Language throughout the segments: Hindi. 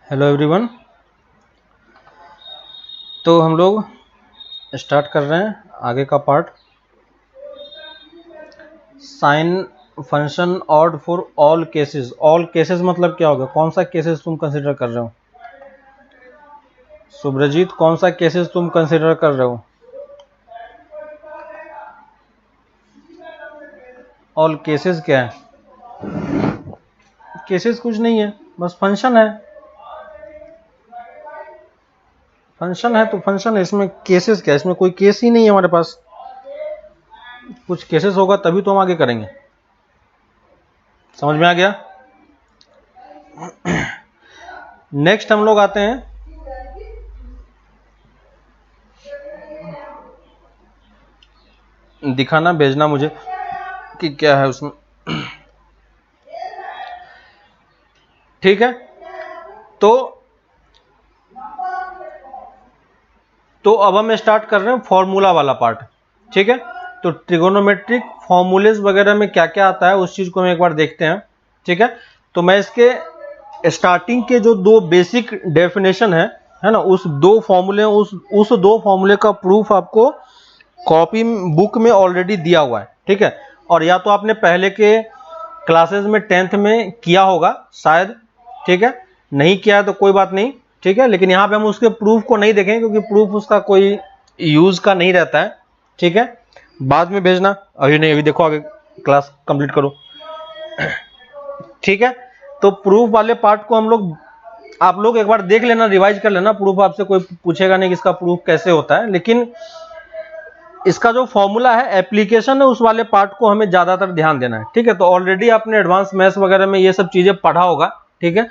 Hello everyone. तो हम लोग स्टार्ट कर रहे हैं आगे का part. Sine function odd for all cases. All cases मतलब क्या होगा? कौन सा केसेस तुम कंसिडर कर रहे हो? सुब्रजीत, कौन सा केसेस तुम कंसिडर कर रहे हो? ऑल केसेस क्या है? केसेस कुछ नहीं है, बस फंक्शन है। फंक्शन है तो फंक्शन है, इसमें केसेस क्या है? इसमें कोई केस ही नहीं है हमारे पास। कुछ केसेस होगा तभी तो हम आगे करेंगे। समझ में आ गया? नेक्स्ट हम लोग आते हैं दिखाना, भेजना मुझे कि क्या है उसमें। ठीक है, तो अब हम स्टार्ट कर रहे हैं फॉर्मूला वाला पार्ट। ठीक है, तो ट्रिगोनोमेट्रिक फॉर्मूलेज वगैरह में क्या क्या आता है उस चीज को हम एक बार देखते हैं। ठीक है, तो मैं इसके स्टार्टिंग के जो दो बेसिक डेफिनेशन है ना, उस दो फॉर्मूले का प्रूफ आपको कॉपी बुक में ऑलरेडी दिया हुआ है। ठीक है, और या तो आपने पहले के क्लासेस में 10th में किया होगा शायद। ठीक है, नहीं किया है तो कोई बात नहीं। ठीक है, लेकिन यहाँ पे हम उसके प्रूफ को नहीं देखेंगे क्योंकि प्रूफ उसका कोई यूज का नहीं रहता है। ठीक है, बाद में भेजना, अभी नहीं, अभी देखो आगे क्लास कंप्लीट करो। ठीक है, तो प्रूफ वाले पार्ट को आप लोग एक बार देख लेना, रिवाइज कर लेना। प्रूफ आपसे कोई पूछेगा नहीं कि इसका प्रूफ कैसे होता है, लेकिन इसका जो फॉर्मूला है, एप्लीकेशन है, उस वाले पार्ट को हमें ज्यादातर ध्यान देना है। ठीक है, तो ऑलरेडी आपने एडवांस मैथ्स वगैरह में ये सब चीजें पढ़ा होगा। ठीक है,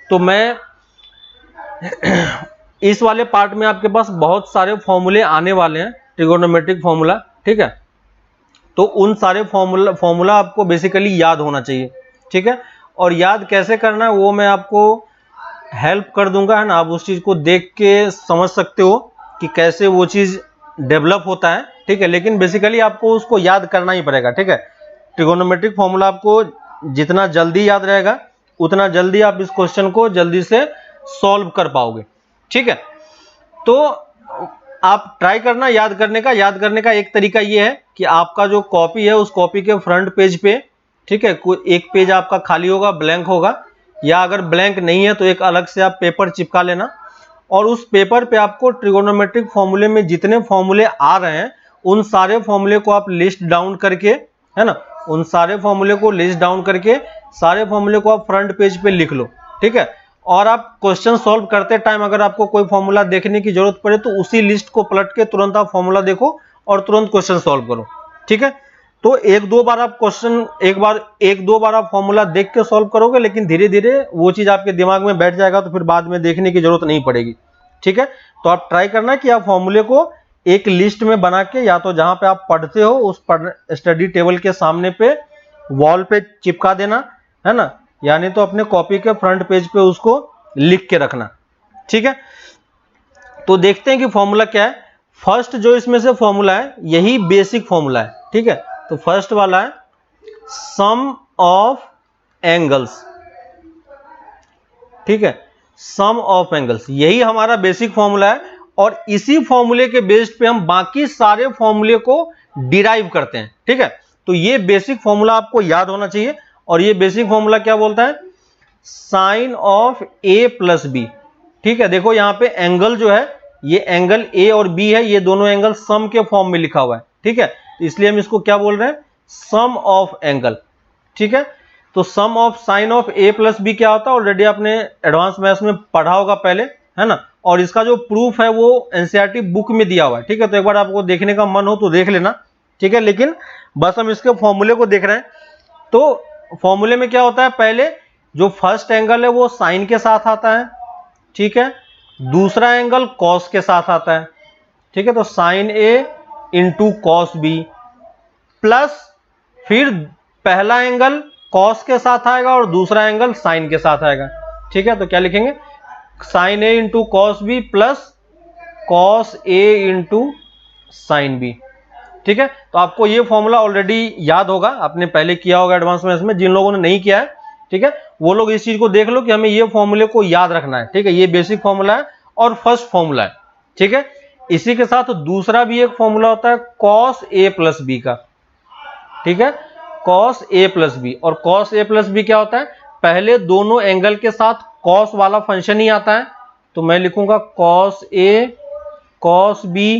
तो मैं इस वाले पार्ट में आपके पास बहुत सारे फॉर्मूले आने वाले हैं, ट्रिगोनोमेट्रिक फॉर्मूला। ठीक है, तो उन सारे फॉर्मूला आपको बेसिकली याद होना चाहिए। ठीक है, और याद कैसे करना है वो मैं आपको हेल्प कर दूंगा, है ना। आप उस चीज को देख के समझ सकते हो कि कैसे वो चीज डेवलप होता है। ठीक है, लेकिन बेसिकली आपको उसको याद करना ही पड़ेगा। ठीक है, ट्रिगोनोमेट्रिक फॉर्मूला आपको जितना जल्दी याद रहेगा उतना जल्दी आप इस क्वेश्चन को जल्दी से सॉल्व कर पाओगे। ठीक है, तो आप ट्राई करना याद करने का एक तरीका ये है कि आपका जो कॉपी है उस कॉपी के फ्रंट पेज पे, ठीक है, कोई एक पेज आपका खाली होगा, ब्लैंक होगा, या अगर ब्लैंक नहीं है तो एक अलग से आप पेपर चिपका लेना, और उस पेपर पे आपको ट्रिगोनोमेट्रिक फॉर्मूले में जितने फॉर्मूले आ रहे हैं उन सारे फॉर्मूले को आप लिस्ट डाउन करके, है ना, उन सारे फॉर्मूले को लिस्ट डाउन करके सारे फॉर्मूले को आप फ्रंट पेज पे लिख लो। ठीक है, और आप क्वेश्चन सॉल्व करते टाइम अगर आपको कोई फॉर्मूला देखने की जरूरत पड़े तो उसी लिस्ट को पलट के तुरंत आप फॉर्मूला देखो और तुरंत क्वेश्चन सॉल्व करो। ठीक है, तो एक दो बार आप फॉर्मूला देख के सॉल्व करोगे, लेकिन धीरे धीरे वो चीज आपके दिमाग में बैठ जाएगा तो फिर बाद में देखने की जरूरत नहीं पड़ेगी। ठीक है, तो आप ट्राई करना कि आप फॉर्मूले को एक लिस्ट में बना के, या तो जहां पे आप पढ़ते हो उस स्टडी टेबल के सामने पे वॉल पे चिपका देना, है ना, यानी तो अपने कॉपी के फ्रंट पेज पे उसको लिख के रखना। ठीक है, तो देखते हैं कि फॉर्मूला क्या है। फर्स्ट जो इसमें से फॉर्मूला है यही बेसिक फॉर्मूला है। ठीक है, तो फर्स्ट वाला है सम ऑफ एंगल्स। ठीक है, सम ऑफ एंगल्स यही हमारा बेसिक फॉर्मूला है, और इसी फॉर्मूले के बेस पे हम बाकी सारे फॉर्मूले को डिराइव करते हैं। ठीक है, तो ये बेसिक फॉर्मूला आपको याद होना चाहिए, और ये बेसिक फॉर्मूला क्या बोलता है? Sine of A plus B. ठीक है, देखो यहां पे एंगल जो है, ये एंगल ए और बी है, ये दोनों एंगल सम के फॉर्म में लिखा हुआ है। ठीक है, तो इसलिए हम इसको क्या बोल रहे हैं? Sum of angle. ठीक है, तो sum of sine of A plus B क्या होता है? ऑलरेडी आपने एडवांस मैथ्स में पढ़ा होगा पहले, है ना, और इसका जो प्रूफ है वो एनसीईआरटी बुक में दिया हुआ है। ठीक है, तो एक बार आपको देखने का मन हो तो देख लेना। ठीक है, लेकिन बस हम इसके फॉर्मूले को देख रहे हैं। तो फॉर्मूले में क्या होता है? पहले जो फर्स्ट एंगल है वो साइन के साथ आता है। ठीक है, दूसरा एंगल कॉस के साथ आता है। ठीक है, तो साइन ए इंटू कॉस बी, प्लस फिर पहला एंगल कॉस के साथ आएगा और दूसरा एंगल साइन के साथ आएगा। ठीक है, तो क्या लिखेंगे? Sine A into cos B plus cos A into sine B. ठीक है, तो आपको ये फॉर्मूला ऑलरेडी याद होगा, आपने पहले किया होगा एडवांस मैथ्स में। जिन लोगों ने नहीं किया है, ठीक है, वो लोग इस चीज को देख लो कि हमें ये फॉर्मूले को याद रखना है, ठीक है। ये बेसिक फॉर्मूला है और फर्स्ट फॉर्मूला है, ठीक है। इसी के साथ दूसरा भी एक फॉर्मूला होता है cos a प्लस बी का, ठीक है, cos a प्लस बी। और cos a प्लस बी क्या होता है, पहले दोनों एंगल के साथ cos वाला फंक्शन ही आता है, तो मैं लिखूंगा cos a cos b,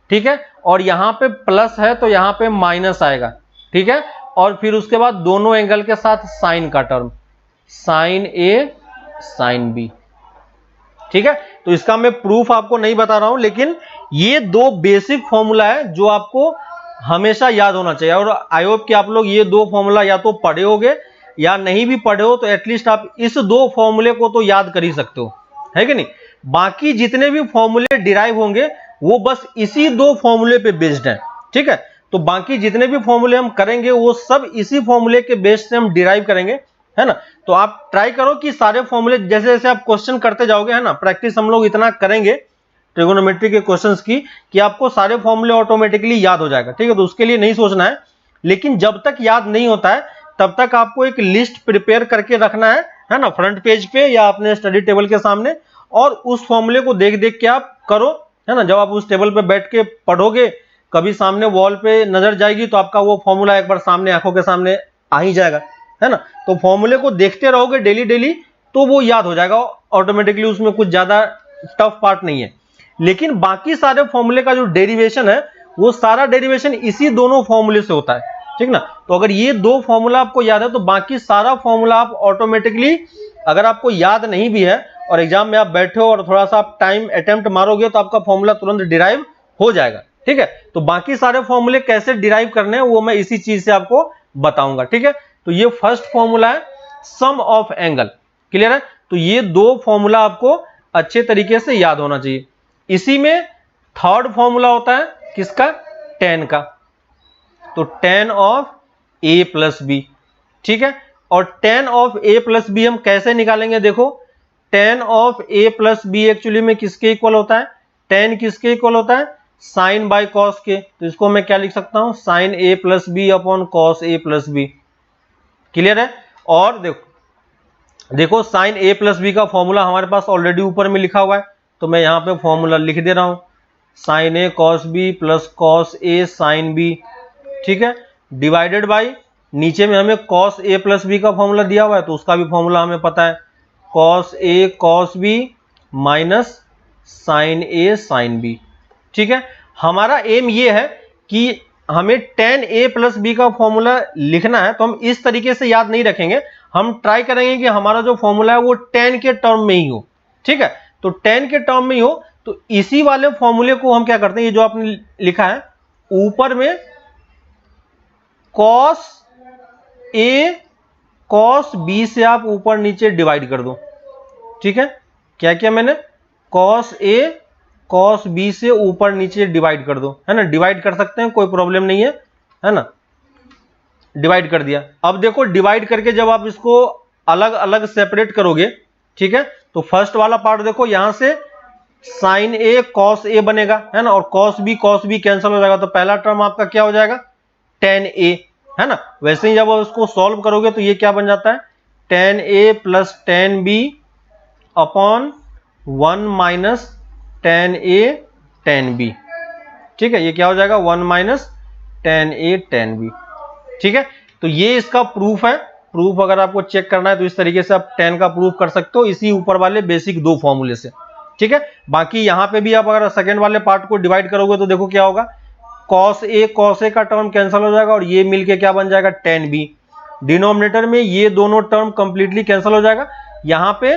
ठीक है। और यहां पे प्लस है तो यहां पे माइनस आएगा, ठीक है। और फिर उसके बाद दोनों एंगल के साथ साइन का term, sine a sine b, ठीक है। तो इसका मैं प्रूफ आपको नहीं बता रहा हूं, लेकिन ये दो बेसिक फॉर्मूला है जो आपको हमेशा याद होना चाहिए। और आई होप कि आप लोग ये दो फॉर्मूला या तो पढ़े होगे या नहीं भी पढ़े हो तो एटलीस्ट आप इस दो फॉर्मूले को तो याद कर ही सकते हो, है कि नहीं। बाकी जितने भी फॉर्मूले डिराइव होंगे वो बस इसी दो फॉर्मूले पे बेस्ड हैं, ठीक है। तो बाकी जितने भी फॉर्मूले हम करेंगे वो सब इसी फॉर्मूले के बेस से हम डिराइव करेंगे, है ना। तो आप ट्राई करो कि सारे फॉर्मूले जैसे जैसे आप क्वेश्चन करते जाओगे, है ना, प्रैक्टिस हम लोग इतना करेंगे ट्रिगोनोमेट्री के क्वेश्चंस की कि आपको सारे फॉर्मूले ऑटोमेटिकली याद हो जाएगा, ठीक है। तो उसके लिए नहीं सोचना है, लेकिन जब तक याद नहीं होता है तब तक आपको एक लिस्ट प्रिपेयर करके रखना है ना, फ्रंट पेज पे या अपने स्टडी टेबल के सामने, और उस फॉर्मूले को देख देख के आप करो, है ना। जब आप उस टेबल पे बैठ के पढ़ोगे, कभी सामने वॉल पे नजर जाएगी तो आपका वो फॉर्मूला एक बार सामने आंखों के सामने आ ही जाएगा, है ना। तो फॉर्मूले को देखते रहोगे डेली डेली तो वो याद हो जाएगा ऑटोमेटिकली, उसमें कुछ ज्यादा टफ पार्ट नहीं है। लेकिन बाकी सारे फॉर्मूले का जो डेरिवेशन है वो सारा डेरिवेशन इसी दोनों फॉर्मूले से होता है, ठीक ना। तो अगर ये दो फॉर्मूला आपको याद है तो बाकी सारा फॉर्मूला आप ऑटोमेटिकली, अगर आपको याद नहीं भी है और एग्जाम में आप बैठे हो और थोड़ा सा आप टाइम अटेम्प्ट मारोगे तो आपका फॉर्मूला तुरंत डिराइव हो जाएगा, ठीक है। तो बाकी सारे फॉर्मूले कैसे डिराइव करने हैं वो मैं इसी चीज से आपको बताऊंगा, ठीक है। तो ये फर्स्ट फॉर्मूला है सम ऑफ एंगल, क्लियर है। तो ये दो फॉर्मूला आपको अच्छे तरीके से याद होना चाहिए। इसी में थर्ड फॉर्मूला होता है किसका, tan का। तो tan of a plus B, ठीक है। और tan of a plus B हम कैसे निकालेंगे, देखो tan of a plus B actually में किसके इक्वल होता है, tan किसके इक्वल होता है, साइन बाय कॉस के। तो इसको मैं क्या लिख सकता हूं, sine a plus B upon cos a plus B, clear है। और देखो साइन a प्लस बी का फॉर्मूला हमारे पास ऑलरेडी ऊपर में लिखा हुआ है, तो मैं यहां पे फॉर्मूला लिख दे रहा हूं, sine a cos B plus cos a sine B, ठीक है, डिवाइडेड बाय नीचे में हमें कॉस a प्लस बी का फॉर्मूला दिया हुआ है तो उसका भी फॉर्मूला हमें पता है, cos a cos B minus sine a sine B, ठीक है। हमारा एम ये है कि हमें tan a प्लस बी का फॉर्मूला लिखना है, तो हम इस तरीके से याद नहीं रखेंगे, हम ट्राई करेंगे कि हमारा जो फॉर्मूला है वो tan के टर्म में ही हो, ठीक है। तो tan के टर्म में ही हो, तो इसी वाले फॉर्मूले को हम क्या करते हैं, ये जो आपने लिखा है ऊपर में cos a cos b से आप ऊपर नीचे डिवाइड कर दो, ठीक है। क्या किया मैंने, cos a cos b से ऊपर नीचे डिवाइड कर दो, है ना। डिवाइड कर सकते हैं, कोई प्रॉब्लम नहीं है ना। डिवाइड कर दिया। अब देखो डिवाइड करके जब आप इसको अलग अलग सेपरेट करोगे, ठीक है, तो फर्स्ट वाला पार्ट देखो यहां से साइन a cos a बनेगा, है ना, और cos b कैंसिल हो जाएगा, तो पहला टर्म आपका क्या हो जाएगा, tan a, है ना। वैसे ही जब आप इसको सॉल्व करोगे तो ये क्या बन जाता है, tan a plus tan b upon 1 minus tan a tan b, ठीक है। ये क्या हो जाएगा, 1 minus tan a tan b, ठीक है। तो ये इसका प्रूफ है। प्रूफ अगर आपको चेक करना है तो इस तरीके से आप tan का प्रूफ कर सकते हो इसी ऊपर वाले बेसिक दो फॉर्मूले से, ठीक है। बाकी यहां पे भी आप अगर सेकंड वाले पार्ट को डिवाइड करोगे तो देखो क्या होगा, cos a का टर्म कैंसिल हो जाएगा और ये मिलके क्या बन जाएगा, tan b। डिनोमिनेटर में ये दोनों टर्म कंप्लीटली कैंसिल हो जाएगा, यहां पे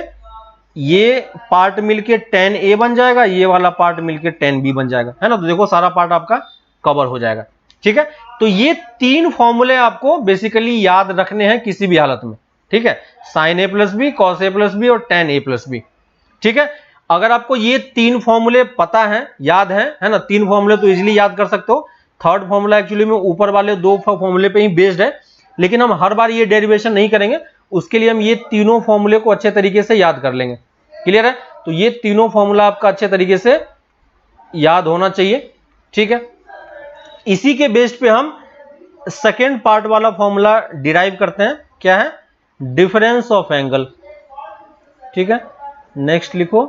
ये पार्ट मिलके tan a बन जाएगा, ये वाला पार्ट मिलके tan b बन जाएगा, है ना। तो देखो सारा पार्ट आपका कवर हो जाएगा, ठीक है। तो ये तीन फॉर्मूले आपको बेसिकली याद रखने हैं किसी भी हालत में, ठीक है, sine a plus B, cos a plus B और tan a प्लस बी, ठीक है। अगर आपको ये तीन फॉर्मूले पता है, याद है ना, तीन फॉर्मूले तो इजीली याद कर सकते हो। थर्ड फॉर्मूला एक्चुअली में ऊपर वाले दो फॉर्मूले पे ही बेस्ड है, लेकिन हम हर बार ये डेरिवेशन नहीं करेंगे, उसके लिए हम ये तीनों फॉर्मूले को अच्छे तरीके से याद कर लेंगे, क्लियर है। तो ये तीनों फॉर्मूला आपका अच्छे तरीके से याद होना चाहिए, ठीक है। इसी के बेस पे हम सेकेंड पार्ट वाला फॉर्मूला डिराइव करते हैं, क्या है, डिफरेंस ऑफ एंगल, ठीक है। नेक्स्ट लिखो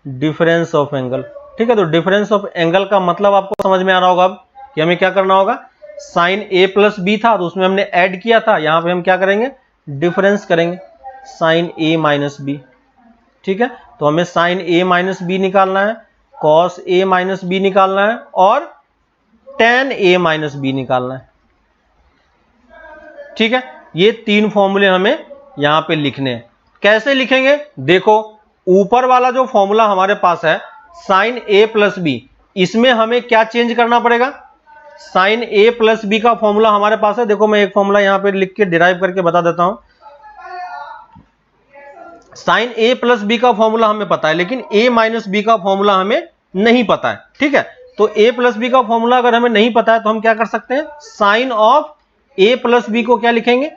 डिफरेंस ऑफ एंगल, ठीक है। तो डिफरेंस ऑफ एंगल का मतलब आपको समझ में आ रहा होगा अब कि हमें क्या करना होगा। साइन ए प्लस बी था तो उसमें हमने ऐड किया था, यहां पे हम क्या करेंगे, डिफरेंस करेंगे, साइन ए माइनस बी, ठीक है। तो हमें साइन ए माइनस बी निकालना है, कॉस ए माइनस बी निकालना है और टेन ए माइनस बी निकालना है, ठीक है। ये तीन फॉर्मूले हमें यहां पे लिखने हैं। कैसे लिखेंगे, देखो ऊपर वाला जो फॉर्मूला हमारे पास है साइन ए प्लस बी, इसमें हमें क्या चेंज करना पड़ेगा। साइन ए प्लस बी का फॉर्मूला हमारे पास है, देखो मैं एक फॉर्मूला यहां पे लिख के डिराइव करके बता देता हूं। साइन ए प्लस बी का फॉर्मूला हमें पता है, लेकिन ए माइनस बी का फॉर्मूला हमें नहीं पता है, ठीक है। तो ए प्लस बी का फॉर्मूला अगर हमें नहीं पता है तो हम क्या कर सकते हैं, sine of A plus B को क्या लिखेंगे,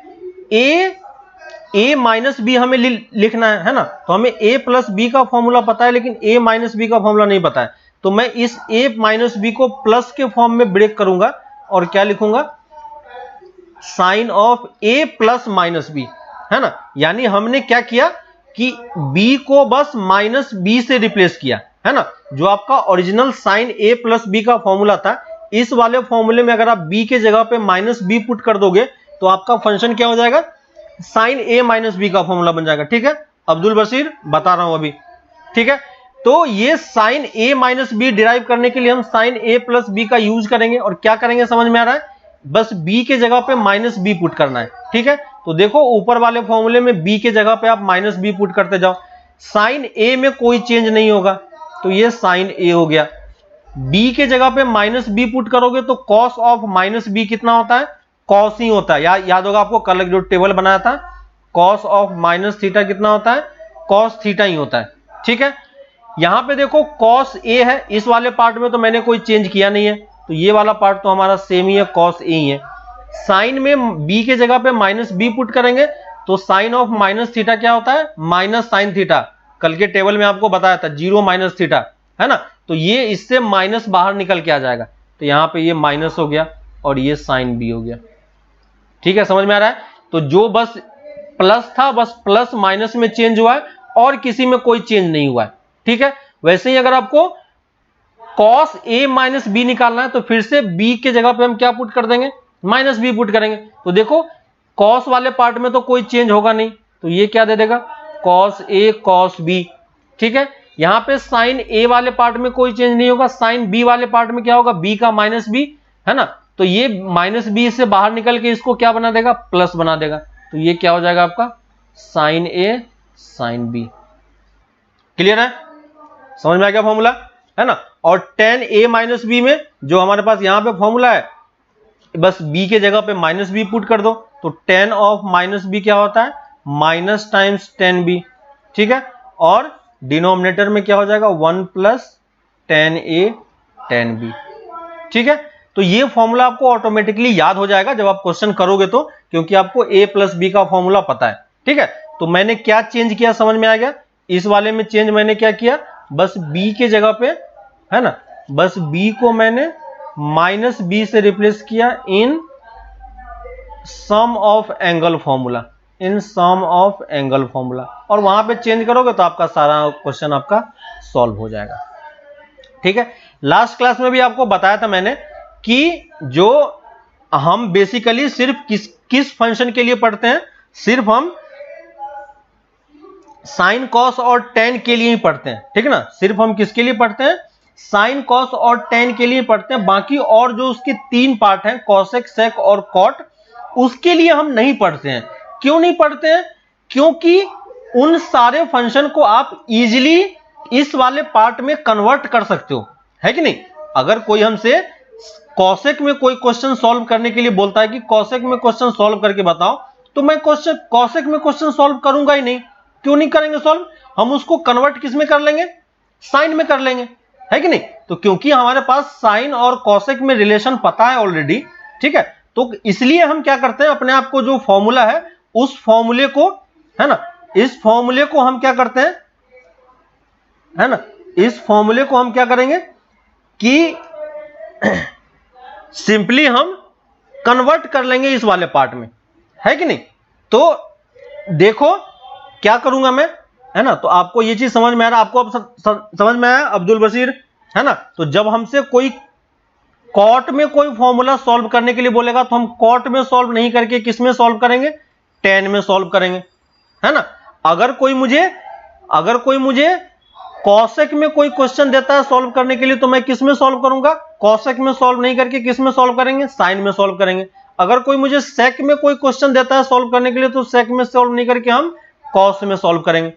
ए माइनस बी हमें लिखना है ना। तो हमें ए प्लस बी का फॉर्मूला पता है लेकिन ए माइनस बी का फॉर्मूला नहीं पता है, तो मैं इस ए माइनस बी को प्लस के फॉर्म में ब्रेक करूंगा और क्या लिखूंगा, sine of A plus minus B, है ना। यानी हमने क्या किया कि b को बस माइनस बी से रिप्लेस किया, है ना। जो आपका ओरिजिनल साइन ए प्लस बी का फॉर्मूला था, इस वाले फॉर्मूले में अगर आप b के जगह पे माइनस बी पुट कर दोगे तो आपका फंक्शन क्या हो जाएगा, साइन ए माइनस बी का फॉर्मूला बन जाएगा, ठीक है। अब्दुल बशीर बता रहा हूं अभी, ठीक है। तो ये साइन ए माइनस बी डिराइव करने के लिए हम साइन ए प्लस बी का यूज करेंगे और क्या करेंगे समझ में आ रहा है, बस b के जगह पे माइनस बी पुट करना है, ठीक है। तो देखो ऊपर वाले फॉर्मूले में b के जगह पे आप माइनस बी पुट करते जाओ, साइन a में कोई चेंज नहीं होगा तो ये साइन a हो गया। b के जगह पे माइनस बी पुट करोगे तो कॉस ऑफ माइनस बी कितना होता है, कॉस ही होता है। याद होगा आपको कल जो टेबल बनाया था, कॉस ऑफ माइनस थीटा कितना होता है, कॉस थीटा ही होता है, ठीक है। यहां पे देखो कॉस a है, इस वाले पार्ट में तो मैंने कोई चेंज किया नहीं है, तो ये वाला पार्ट तो हमारा सेम ही है, कॉस a ही है। साइन में b के जगह पे माइनस बी पुट करेंगे तो साइन ऑफ माइनस थीटा क्या होता है, माइनस साइन थीटा। कल के टेबल में आपको बताया था 0 माइनस थीटा, है ना। तो ये इससे माइनस बाहर निकल के आ जाएगा, तो यहां पे ये माइनस हो गया और ये साइन बी हो गया, ठीक है। समझ में आ रहा है। तो जो बस प्लस था बस प्लस माइनस में चेंज हुआ है और किसी में कोई चेंज नहीं हुआ है, ठीक है। वैसे ही अगर आपको कॉस ए माइनस बी निकालना है तो फिर से b के जगह पे हम क्या पुट कर देंगे, माइनस बी पुट करेंगे। तो देखो कॉस वाले पार्ट में तो कोई चेंज होगा नहीं, तो ये क्या दे देगा, कॉस ए कॉस बी, ठीक है। यहां पे साइन ए वाले पार्ट में कोई चेंज नहीं होगा, साइन बी वाले पार्ट में क्या होगा, b का माइनस बी, है ना। तो ये माइनस बी से बाहर निकल के इसको क्या बना देगा, प्लस बना देगा। तो ये क्या हो जाएगा आपका, साइन ए साइन बी। क्लियर है, समझ में आ गया फॉर्मूला, है ना। और टेन ए माइनस बी में जो हमारे पास यहां पे फॉर्मूला है, बस b के जगह पे माइनस बी पुट कर दो, तो टेन ऑफ माइनस बी क्या होता है, माइनस टाइम्स टेन बी, ठीक है। और डिनोमिनेटर में क्या हो जाएगा, 1 प्लस टेन ए टेन बी, ठीक है। तो ये फॉर्मूला आपको ऑटोमेटिकली याद हो जाएगा जब आप क्वेश्चन करोगे तो, क्योंकि आपको a प्लस बी का फॉर्मूला पता है, ठीक है। तो मैंने क्या चेंज किया समझ में आ गया, इस वाले में चेंज मैंने क्या किया, बस b के जगह पे, है ना, बस b को मैंने माइनस बी से रिप्लेस किया in sum of angle formula, in sum of angle formula, और वहां पे चेंज करोगे तो आपका सारा क्वेश्चन आपका सॉल्व हो जाएगा, ठीक है। लास्ट क्लास में भी आपको बताया था मैंने कि जो हम बेसिकली सिर्फ किस फंक्शन के लिए पढ़ते हैं, सिर्फ हम साइन कॉस और टेन के लिए ही पढ़ते हैं, ठीक है ना। सिर्फ हम किसके लिए पढ़ते हैं, साइन कॉस और टेन के लिए पढ़ते हैं, बाकी और जो उसके तीन पार्ट हैं कॉसेक सेक और कॉट, उसके लिए हम नहीं पढ़ते हैं। क्यों नहीं पढ़ते हैं, क्योंकि उन सारे फंक्शन को आप इजीली इस वाले पार्ट में कन्वर्ट कर सकते हो, है कि नहीं। अगर कोई हमसे कॉसेक में कोई क्वेश्चन सॉल्व करने के लिए बोलता है कि कॉसेक में क्वेश्चन सॉल्व करके बताओ, तो मैं कॉसेक में क्वेश्चन सॉल्व करूंगा ही नहीं। क्यों नहीं करेंगे सॉल्व, हम उसको कन्वर्ट किस में कर लेंगे, साइन में कर लेंगे, है कि नहीं। तो क्योंकि हमारे पास साइन और कॉसेक में रिलेशन पता है ऑलरेडी, ठीक है, तो इसलिए हम क्या करते हैं, अपने आप को जो फॉर्मूला है उस फॉर्मूले को, है ना, इस फॉर्मूले को हम क्या करते हैं, है ना, इस फॉर्मूले को हम क्या करेंगे कि सिंपली हम कन्वर्ट कर लेंगे इस वाले पार्ट में, है कि नहीं। तो देखो क्या करूंगा मैं, है ना। तो आपको ये चीज समझ में आ रहा, आपको अब समझ में आया अब्दुल बशीर, है ना। तो जब हमसे कोई कॉट में कोई फॉर्मूला सॉल्व करने के लिए बोलेगा तो हम कॉट में सॉल्व नहीं करके किस में सॉल्व करेंगे, tan में सॉल्व करेंगे, है ना। अगर कोई मुझे कॉसेक में कोई क्वेश्चन देता है सॉल्व करने के लिए तो मैं किस में सॉल्व करूंगा, कॉसेक में सॉल्व नहीं करके किस में सॉल्व करेंगे, साइन में सॉल्व करेंगे। अगर कोई मुझे सेक में कोई क्वेश्चन देता है सॉल्व करने के लिए तो सेक में सॉल्व नहीं करके हम कॉस में सॉल्व करेंगे।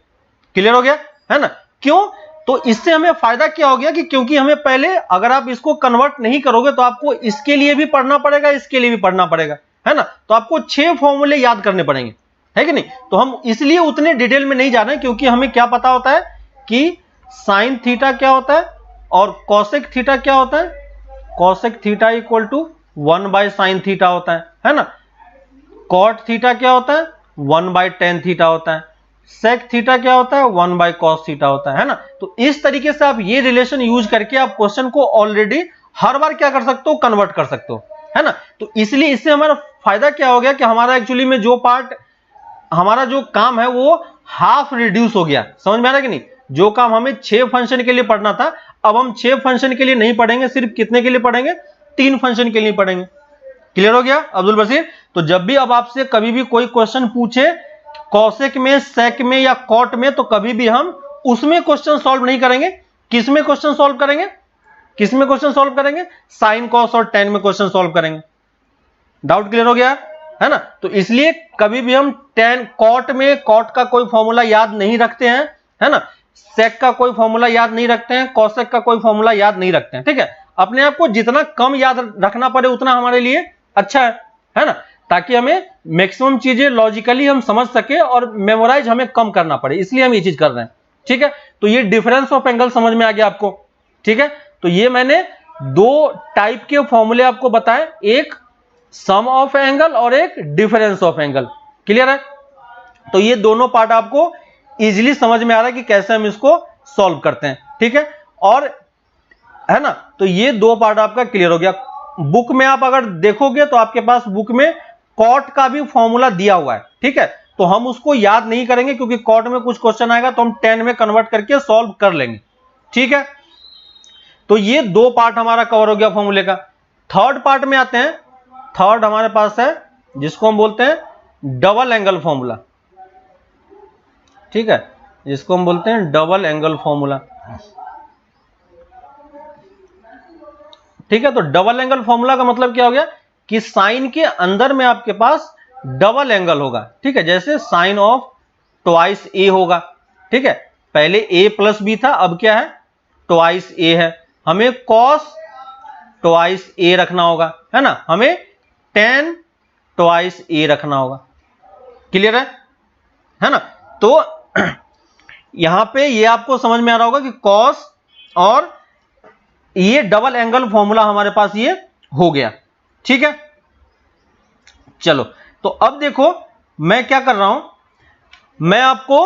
क्लियर हो गया, है ना। क्यों, तो इससे हमें फायदा क्या हो गया कि क्योंकि हमें पहले, अगर आप इसको कन्वर्ट नहीं करोगे तो आपको इसके लिए भी पढ़ना पड़ेगा, इसके लिए भी पढ़ना पड़ेगा, है ना। तो आपको 6 फॉर्मूले याद करने पड़ेंगे, है कि नहीं। तो हम इसलिए उतने डिटेल में नहीं जा रहे हैं क्योंकि हमें क्या पता होता है कि साइन थीटा क्या होता है और कॉसेक थीटा क्या होता है। Cosec theta equal to 1/sin theta होता है ना। कॉट थीटा क्या होता है, 1/tan थीटा होता है। सेक थीटा क्या होता है, 1/cos थीटा होता है ना। तो इस तरीके से आप ये रिलेशन यूज करके आप क्वेश्चन को ऑलरेडी हर बार क्या कर सकते हो, कन्वर्ट कर सकते हो, है ना। तो इसलिए इससे हमारा फायदा क्या हो गया कि हमारा एक्चुअली में जो पार्ट, हमारा जो काम है वो हाफ रिड्यूस हो गया। समझ में आ रहा है कि नहीं। जो काम हमें 6 फंक्शन के लिए पढ़ना था, अब हम 6 फंक्शन के लिए नहीं पढ़ेंगे, सिर्फ कितने के लिए पढ़ेंगे, 3 फंक्शन के लिए पढ़ेंगे। क्लियर हो गया अब्दुल बशीर। तो जब भी अब आपसे कभी भी कोई क्वेश्चन पूछे कॉसेक में, सेक में या कॉट में, तो कभी भी हम उसमें क्वेश्चन सॉल्व नहीं करेंगे। किस में क्वेश्चन सॉल्व करेंगे, किस में क्वेश्चन सॉल्व करेंगे, साइन, कॉस और tan में क्वेश्चन सॉल्व करेंगे। डाउट क्लियर हो गया, है ना। तो इसलिए कभी भी हम tan, कॉट में कॉट का कोई फॉर्मूला याद नहीं रखते हैं, है ना। सेक का कोई फॉर्मूला याद नहीं रखते हैं, कॉसेक का कोई फॉर्मूला याद नहीं रखते हैं, ठीक है। अपने आप को जितना कम याद रखना पड़े उतना हमारे लिए अच्छा है ना, ताकि हमें मैक्सिमम चीजें लॉजिकली हम समझ सके और मेमोराइज हमें कम करना पड़े, इसलिए हम ये चीज कर रहे हैं, ठीक है। तो ये डिफरेंस ऑफ एंगल समझ में आ गया आपको, ठीक है। तो ये मैंने 2 टाइप के फॉर्मूले आपको बताए, एक सम ऑफ एंगल और एक डिफरेंस ऑफ एंगल। क्लियर है। तो ये दोनों पार्ट आपको इजीली समझ में आ रहा है कि कैसे हम इसको सॉल्व करते हैं, ठीक है। और है ना, तो ये 2 पार्ट आपका क्लियर हो गया। बुक में आप अगर देखोगे तो आपके पास बुक में कॉट का भी फॉर्मूला दिया हुआ है, ठीक है। तो हम उसको याद नहीं करेंगे क्योंकि कॉट में कुछ क्वेश्चन आएगा तो हम tan में कन्वर्ट करके सॉल्व कर लेंगे, ठीक है। तो ये 2 पार्ट हमारा कवर हो गया फॉर्मूले का। थर्ड पार्ट में आते हैं। थर्ड हमारे पास है जिसको हम बोलते हैं डबल एंगल फॉर्मूला, ठीक है, जिसको हम बोलते हैं डबल एंगल फॉर्मूला, ठीक है। तो डबल एंगल फॉर्मूला का मतलब क्या हो गया कि साइन के अंदर में आपके पास डबल एंगल होगा, ठीक है। जैसे साइन ऑफ ट्वाइस ए होगा, ठीक है। पहले a प्लस बी था, अब क्या है, ट्वाइस ए है। हमें कॉस ट्वाइस ए रखना होगा, है ना। हमें tan ट्वाइस ए रखना होगा। क्लियर है ना। तो यहां पे ये आपको समझ में आ रहा होगा कि कॉस और ये डबल एंगल फॉर्मूला हमारे पास ये हो गया, ठीक है। चलो, तो अब देखो मैं क्या कर रहा हूं, मैं आपको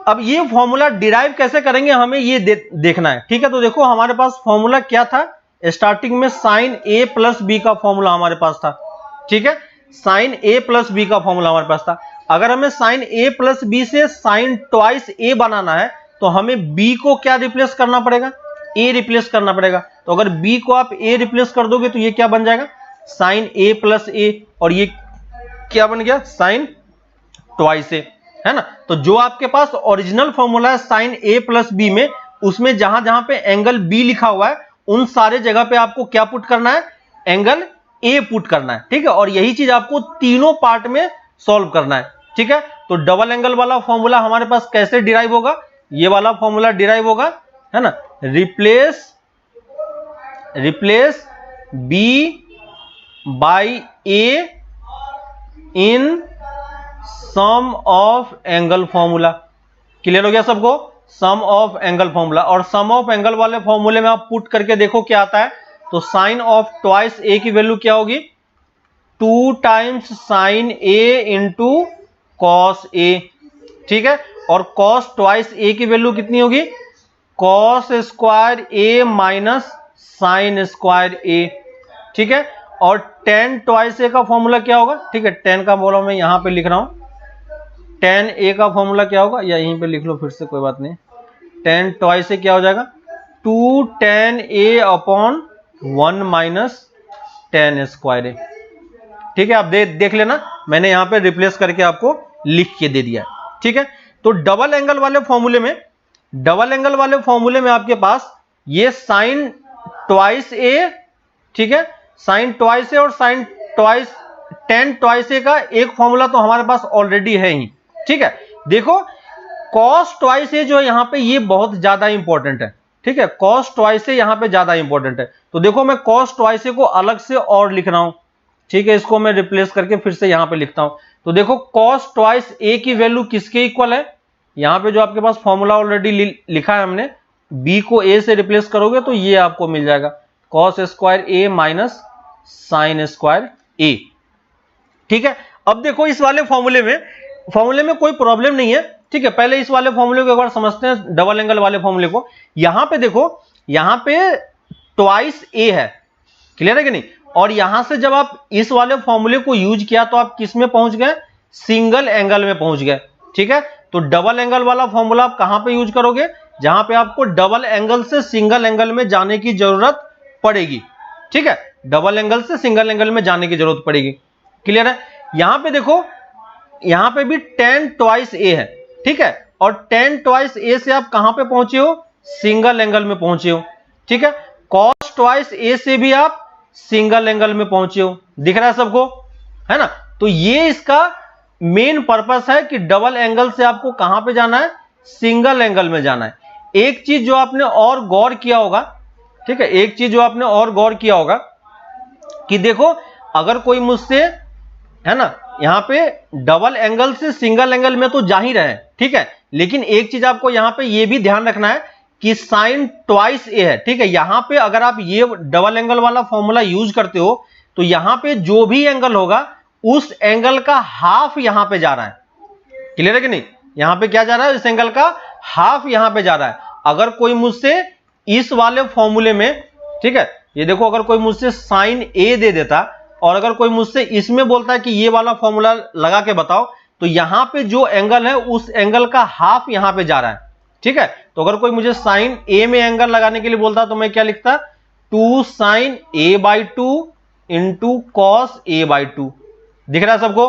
अब ये फॉर्मूला डिराइव कैसे करेंगे हमें ये देखना है, ठीक है। तो देखो हमारे पास फॉर्मूला क्या था, स्टार्टिंग में साइन a प्लस बी का फॉर्मूला हमारे पास था, ठीक है। साइन a प्लस बी का फॉर्मूला हमारे पास था। अगर हमें साइन a प्लस बी से साइन ट्वाइस a बनाना है तो हमें b को क्या रिप्लेस करना पड़ेगा, a रिप्लेस करना पड़ेगा। तो अगर b को आप a रिप्लेस कर दोगे तो ये क्या बन जाएगा, साइन a प्लस a, और ये क्या बन गया, साइन ट्वाइस a, है ना। तो जो आपके पास ओरिजिनल फॉर्मूला है साइन a प्लस बी में, उसमें जहां जहां पे एंगल b लिखा हुआ है उन सारे जगह पे आपको क्या पुट करना है, एंगल a पुट करना है, ठीक है। और यही चीज आपको तीनों पार्ट में सॉल्व करना है, ठीक है। तो डबल एंगल वाला फॉर्मूला हमारे पास कैसे डिराइव होगा, ये वाला फॉर्मूला डिराइव होगा, है ना। Replace b by a in sum of angle formula. Clear हो गया सबको, सम ऑफ एंगल फॉर्मूला। और सम ऑफ एंगल वाले फॉर्मूले में आप पुट करके देखो क्या आता है। तो साइन ऑफ ट्वाइस a की वैल्यू क्या होगी, 2 times sign a into cos a, ठीक है। और कॉस ट्वाइस a की वैल्यू कितनी होगी, cos square a minus sine square a, ठीक है। और tan ट्वाइस a का फॉर्मूला क्या होगा, ठीक है। tan का फॉर्मूला मैं यहां पे लिख रहा हूं, tan a का फॉर्मूला क्या होगा, या यहीं पे लिख लो फिर से, कोई बात नहीं, tan ट्वाइस ए क्या हो जाएगा, 2 tan a upon 1 minus tan square A. ठीक है, आप देख लेना, मैंने यहां पे रिप्लेस करके आपको लिख के दे दिया। ठीक है, तो डबल एंगल वाले फॉर्मूले में आपके पास ये साइन ट्वाइस ए, ठीक है, साइन ट्वाइस ए और साइन ट्वाइस tan ट्वाइस ए का एक फॉर्मूला तो हमारे पास ऑलरेडी है ही। ठीक है, देखो cos ट्वाइस ए जो है यहां पे, ये बहुत ज्यादा इंपॉर्टेंट है। ठीक है, cos ट्वाइस ए यहां पे ज्यादा इंपॉर्टेंट है, तो देखो मैं cos ट्वाइस ए को अलग से और लिख रहा हूं। ठीक है, इसको मैं रिप्लेस करके फिर से यहां पे लिखता हूं, तो देखो cos ट्वाइस ए की वैल्यू किसके इक्वल है, यहां पे जो आपके पास फॉर्मूला ऑलरेडी लिखा है हमने, b को a से रिप्लेस करोगे तो ये आपको मिल जाएगा cos square a minus sine square a। ठीक है, अब देखो इस वाले फॉर्मूले में कोई प्रॉब्लम नहीं है। ठीक है, पहले इस वाले फॉर्मूले को एक बार समझते हैं, डबल एंगल वाले फॉर्मूले को। यहां पे देखो, यहां पे ट्वाइस a है, क्लियर है कि नहीं, और यहां से जब आप इस वाले फॉर्मूले को यूज किया तो आप किस में पहुंच गए, सिंगल एंगल में पहुंच गए। ठीक है, तो डबल एंगल वाला फॉर्मूला आप कहां पे यूज करोगे, जहां पे आपको डबल एंगल से सिंगल एंगल में जाने की जरूरत पड़ेगी। ठीक है, डबल एंगल से सिंगल एंगल में जाने की जरूरत पड़ेगी, क्लियर है। यहां पे देखो, यहां पे भी tan ट्वाइस a है। ठीक है, और tan ट्वाइस a से आप कहां पे पहुंचे हो, सिंगल एंगल में पहुंचे हो। ठीक है, cos ट्वाइस a से भी आप सिंगल एंगल में पहुंचे हो, दिख रहा है सबको, है ना। तो ये इसका मेन पर्पस है कि डबल एंगल से आपको कहां पे जाना है, सिंगल एंगल में जाना है। एक चीज जो आपने और गौर किया होगा, ठीक है, एक चीज जो आपने और गौर किया होगा कि देखो, अगर कोई मुझसे, है ना, यहां पे डबल एंगल से सिंगल एंगल में तो जा ही रहे हैं। ठीक है, लेकिन एक चीज आपको यहां पे ये भी ध्यान रखना है कि साइन ट्वाइस ए है। ठीक है, यहां पे अगर आप ये डबल एंगल वाला फॉर्मूला यूज करते हो तो यहां पे जो भी एंगल होगा उस एंगल का हाफ यहां पे जा रहा है, क्लियर है कि नहीं, यहां पे क्या जा रहा है, इस एंगल का हाफ यहां पे जा रहा है। अगर कोई मुझसे इस वाले फॉर्मूले में, ठीक है, ये देखो, अगर कोई मुझसे साइन ए दे देता और अगर कोई मुझसे इसमें बोलता है कि ये वाला फॉर्मूला लगा के बताओ, तो यहां पे जो एंगल है उस एंगल का हाफ यहां पे जा रहा है। ठीक है, तो अगर कोई मुझे साइन ए में एंगल लगाने के लिए बोलता तो मैं क्या लिखता, 2 sign a/2 into cos a/2। दिख रहा है सबको,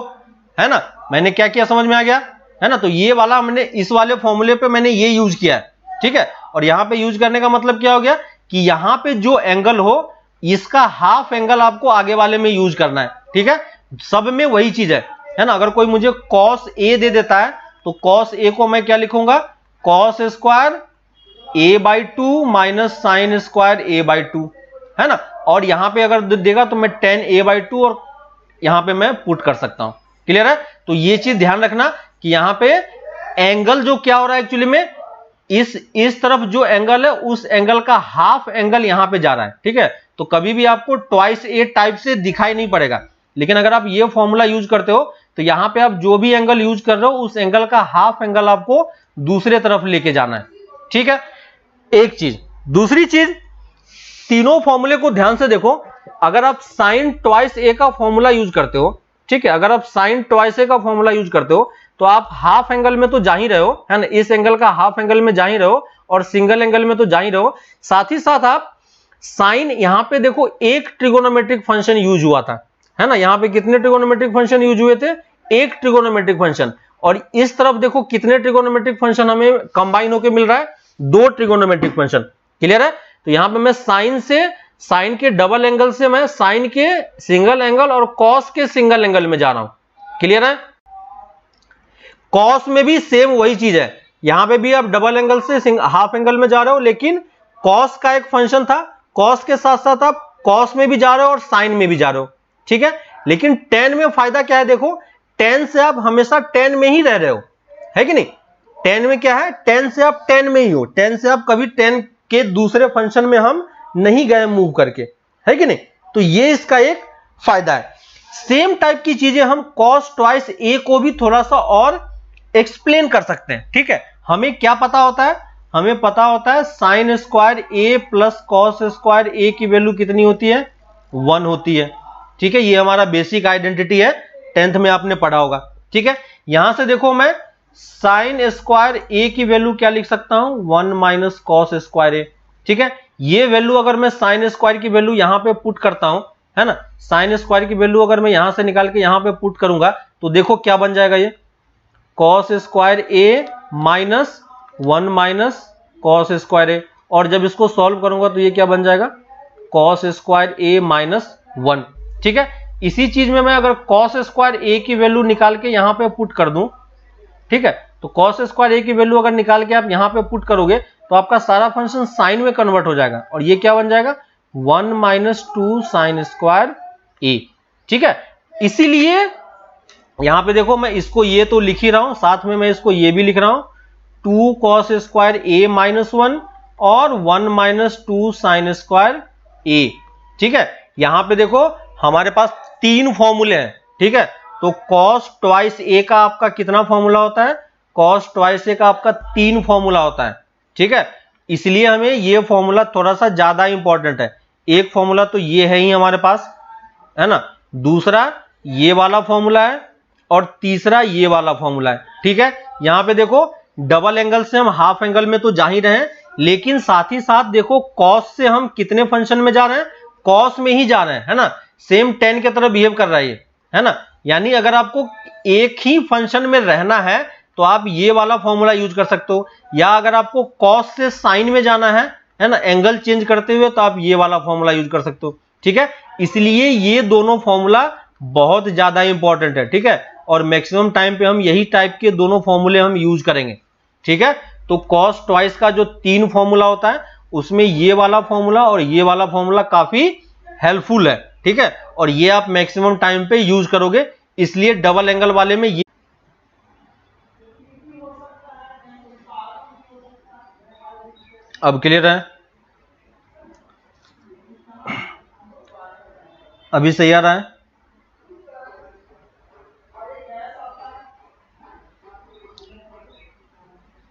है ना, मैंने क्या किया, समझ में आ गया, है ना। तो ये वाला हमने इस वाले फॉर्मूले पे मैंने ये यूज किया है। ठीक है, और यहां पे यूज करने का मतलब क्या हो गया कि यहां पे जो एंगल हो इसका हाफ एंगल आपको आगे वाले में यूज करना है। ठीक है, सब में वही चीज है ना। अगर कोई मुझे cos a दे देता है तो cos a को मैं क्या लिखूंगा, cos square a/2 minus sine square a/2, है ना। और यहां पे अगर देगा तो मैं tan a/2 और यहां पे मैं पुट कर सकता हूं, क्लियर है। तो ये चीज ध्यान रखना कि यहां पे एंगल जो क्या हो रहा है एक्चुअली में, इस तरफ जो एंगल है उस एंगल का हाफ एंगल यहां पे जा रहा है। ठीक है, तो कभी भी आपको ट्वाइस ए टाइप से दिखाई नहीं पड़ेगा, लेकिन अगर आप ये फॉर्मूला यूज करते हो तो यहां पे आप जो भी एंगल यूज कर रहे हो उस एंगल का हाफ एंगल आपको दूसरे तरफ लेके जाना है। ठीक है, एक चीज। दूसरी चीज, तीनों फॉर्मूले को ध्यान से देखो। अगर आप साइन ट्वाइस ए का फॉर्मूला यूज करते हो, ठीक है, अगर आप साइन ट्वाइस ए का फॉर्मूला यूज करते हो तो आप हाफ एंगल में तो जा ही रहे हो, है ना, इस एंगल का हाफ एंगल में जा ही रहे हो और सिंगल एंगल में तो जा ही रहे हो। साथ ही साथ आप साइन, यहां पे देखो एक ट्रिगोनोमेट्रिक फंक्शन यूज हुआ था, है ना, यहां पे कितने ट्रिगोनोमेट्रिक फंक्शन यूज हुए थे, एक ट्रिगोनोमेट्रिक फंक्शन। और इस तरफ देखो कितने ट्रिगोनोमेट्रिक फंक्शन हमें कंबाइन होकर मिल रहा है, 2 ट्रिगोनोमेट्रिक फंक्शन, क्लियर है। तो यहां पे मैं साइन के डबल एंगल से मैं साइन के सिंगल एंगल और कॉस के सिंगल एंगल में जा रहा हूं, क्लियर है। कॉस में भी सेम वही चीज है, यहां पे भी आप डबल एंगल से हाफ एंगल में जा रहे हो, लेकिन कॉस का एक फंक्शन था, कॉस के साथ साथ आप कॉस में भी जा रहे हो और साइन में भी जा रहे हो। ठीक है, लेकिन tan में फायदा क्या है, देखो tan से आप हमेशा tan में ही रह रहे हो, है कि नहीं। tan में क्या है, tan से आप tan में ही हो, tan से आप कभी tan के दूसरे फंक्शन में हम नहीं गए मूव करके, है कि नहीं। तो ये इसका एक फायदा है। सेम टाइप की चीजें हम cos ट्वाइस a को भी थोड़ा सा और एक्सप्लेन कर सकते हैं। ठीक है, हमें क्या पता होता है, हमें पता होता है sine square a plus cos square a की वैल्यू कितनी होती है, 1 होती है। ठीक है, ये हमारा बेसिक आइडेंटिटी है, 10th में आपने पढ़ा होगा। ठीक है, यहां से देखो मैं साइन स्क्वायर ए की वैल्यू क्या लिख सकता हूं, 1 माइनस कॉस स्क्वायर ए। ठीक है, ये वैल्यू अगर मैं साइन स्क्वायर की वैल्यू यहां पे पुट करता हूं, है ना, साइन स्क्वायर की वैल्यू अगर मैं यहां से निकाल के यहां पे पुट करूंगा तो देखो क्या बन जाएगा, ये कॉस स्क्वायर ए माइनस 1 माइनस कॉस स्क्वायर ए, और जब इसको सॉल्व करूंगा तो ये क्या बन जाएगा, कॉस स्क्वायर ए माइनस 1। ठीक है, इसी चीज में मैं अगर कॉस स्क्वायर ए की वैल्यू निकाल के यहां पे पुट कर दूं, ठीक है, तो कॉस स्क्वायर ए की वैल्यू अगर निकाल के आप यहां पे पुट करोगे तो आपका सारा फंक्शन साइन में कन्वर्ट हो जाएगा, और ये क्या बन जाएगा, 1 माइनस 2 साइन स्क्वायर ए। ठीक है, इसीलिए यहां पे देखो मैं इसको ये तो लिख ही रहा हूं, साथ में मैं इसको ये भी लिख रहा हूं, 2 कॉस स्क्वायर ए माइनस 1 और 1 माइनस 2 साइन स्क्वायर ए। ठीक है, यहां पे देखो हमारे पास 3 फॉर्मूले हैं। ठीक है, तो कॉस ट्वाइस ए का आपका कितना फॉर्मूला होता है, कॉस ट्वाइस ए का आपका 3 फॉर्मूला होता है। ठीक है, इसलिए हमें ये फॉर्मूला थोड़ा सा ज्यादा इंपॉर्टेंट है। एक फॉर्मूला तो ये है ही हमारे पास, है ना, दूसरा ये वाला फॉर्मूला है, और तीसरा ये वाला फॉर्मूला है। ठीक है, यहां पे देखो डबल एंगल से हम हाफ एंगल में तो जा ही रहे हैं, लेकिन साथ ही साथ देखो कॉस से हम कितने फंक्शन में जा रहे हैं, कॉस में ही जा रहे हैं, है ना, सेम टेन की तरह बिहेव कर रहा है ये, है ना। यानी अगर आपको एक ही फंक्शन में रहना है तो आप ये वाला फॉर्मूला यूज कर सकते हो, या अगर आपको कॉस से साइन में जाना है ना, एंगल चेंज करते हुए, तो आप ये वाला फॉर्मूला यूज कर सकते हो। ठीक है, इसलिए ये दोनों फॉर्मूला बहुत ज्यादा इंपॉर्टेंट है। ठीक है, और मैक्सिमम टाइम पे हम यही टाइप के दोनों फॉर्मूले हम यूज करेंगे। ठीक है, तो कॉस ट्वाइस का जो 3 फॉर्मूला होता है उसमें ये वाला फॉर्मूला और ये वाला फॉर्मूला काफी हेल्पफुल है। ठीक है, और ये आप मैक्सिमम टाइम पे यूज करोगे, इसलिए डबल एंगल वाले में ये अब क्लियर है, अभी सही आ रहा है,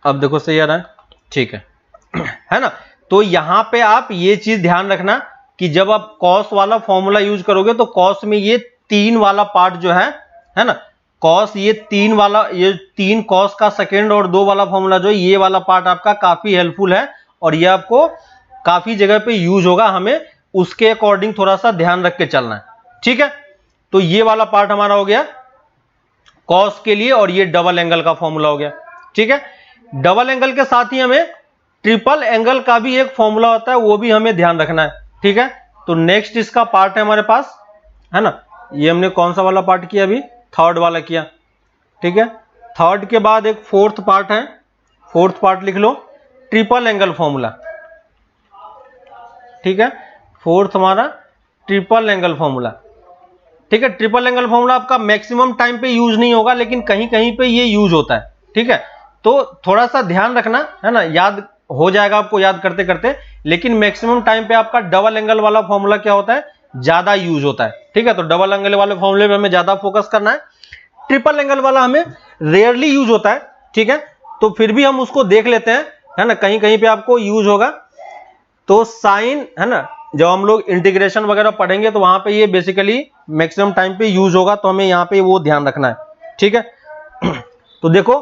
अब देखो सही आ रहा है। ठीक है ना, तो यहां पे आप ये चीज ध्यान रखना कि जब आप कॉस वाला फॉर्मूला यूज करोगे तो कॉस में ये 3 वाला पार्ट जो है ना, कॉस ये 3 वाला, ये 3 कॉस का सेकेंड और 2 वाला फॉर्मूला जो है, ये वाला पार्ट आपका काफी हेल्पफुल है, और ये आपको काफी जगह पे यूज होगा, हमें उसके अकॉर्डिंग थोड़ा सा ध्यान रख के चलना है। ठीक है, तो ये वाला पार्ट हमारा हो गया कॉस के लिए, और ये डबल एंगल का फॉर्मूला हो गया। ठीक है, डबल एंगल के साथ ही हमें ट्रिपल एंगल का भी एक फॉर्मूला होता है, वो भी हमें ध्यान रखना है। ठीक है, तो नेक्स्ट इसका पार्ट है हमारे पास, है ना, ये हमने कौन सा वाला पार्ट किया, अभी थर्ड वाला किया। ठीक है, थर्ड के बाद एक फोर्थ पार्ट है, फोर्थ पार्ट लिख लो, ट्रिपल एंगल फॉर्मूला। ठीक है, फोर्थ हमारा ट्रिपल एंगल फॉर्मूला। ठीक है, ट्रिपल एंगल फॉर्मूला आपका मैक्सिमम टाइम पे यूज नहीं होगा, लेकिन कहीं कहीं पे ये यूज होता है। ठीक है, तो थोड़ा सा ध्यान रखना, है ना, याद हो जाएगा आपको याद करते करते, लेकिन मैक्सिमम टाइम पे आपका डबल एंगल वाला फॉर्मूला क्या होता है, ज्यादा यूज होता है। ठीक है, तो डबल एंगल वाले फॉर्मूले पे हमें ज्यादा फोकस करना है, ट्रिपल एंगल वाला हमें रेयरली यूज होता है। ठीक है, तो फिर भी हम उसको देख लेते हैं, है ना, कहीं कहीं पे आपको यूज होगा। तो साइन, है ना, जब हम लोग इंटीग्रेशन वगैरह पढ़ेंगे तो वहां पे ये बेसिकली मैक्सिमम टाइम पे यूज होगा, तो हमें यहाँ पे वो ध्यान रखना है। ठीक है, तो देखो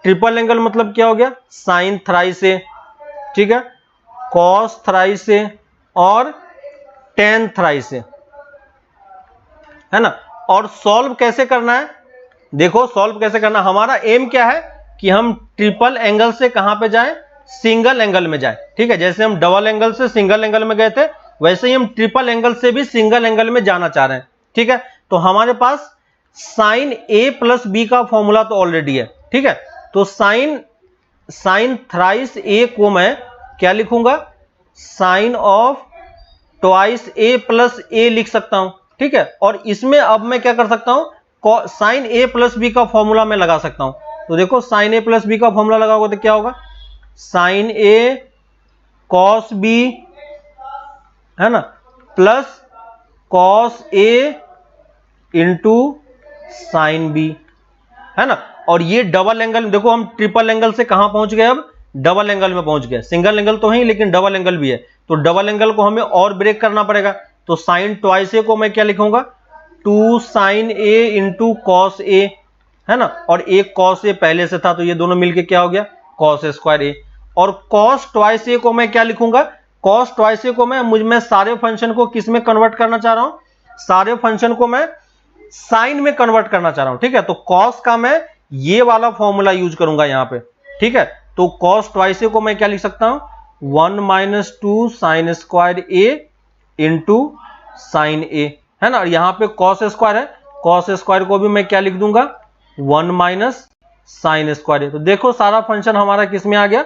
ट्रिपल एंगल मतलब क्या हो गया, साइन थ्राइस ए, ठीक है, कॉस थ्राइस ए और टेन थ्राइस ए, है ना। और सॉल्व कैसे करना है, देखो सॉल्व कैसे करना, हमारा एम क्या है कि हम ट्रिपल एंगल से कहां पे जाएं, सिंगल एंगल में जाएं। ठीक है, जैसे हम डबल एंगल से सिंगल एंगल में गए थे, वैसे ही हम ट्रिपल एंगल से भी सिंगल एंगल में जाना चाह रहे हैं। ठीक है, तो हमारे पास साइन ए प्लस बी का फॉर्मूला तो ऑलरेडी है। ठीक है, तो साइन थ्राइस ए को मैं क्या लिखूंगा, sine of twice A plus A लिख सकता हूं। ठीक है, और इसमें अब मैं क्या कर सकता हूं, साइन ए प्लस बी का फॉर्मूला मैं लगा सकता हूं। तो देखो साइन ए प्लस बी का फॉर्मूला लगाओगे तो क्या होगा, साइन ए कॉस बी, है ना, plus cos A into sine B, है ना। और ये डबल एंगल, देखो हम ट्रिपल एंगल से कहां पहुंच गए, अब डबल एंगल में पहुंच गए। सिंगल एंगल तो है लेकिन डबल एंगल भी है, तो डबल एंगल को हमें और ब्रेक करना पड़ेगा। तो साइन ट्वाइस ए को मैं क्या लिखूंगा, 2 sine A into cos A, है ना, और एक cos a पहले से था तो ये दोनों मिलके क्या हो गया cos a स्क्वायर a। और cos ट्वाइस a को मैं क्या लिखूंगा, cos ट्वाइस a को मैं सारे फंक्शन को किस में कन्वर्ट करना चाह रहा हूं, सारे फंक्शन को मैं साइन में कन्वर्ट करना चाह रहा हूं। ठीक है, तो cos का मैं ये वाला फॉर्मूला यूज करूंगा यहां पे। ठीक है, तो cos ट्वाइस a को मैं क्या लिख सकता हूं, 1 - 2 sin square a into sine a, है ना, और यहां पे cos स्क्वायर है, cos स्क्वायर को भी मैं क्या लिख दूंगा 1 - sin स्क्वायर a। तो देखो सारा फंक्शन हमारा किस में आ गया,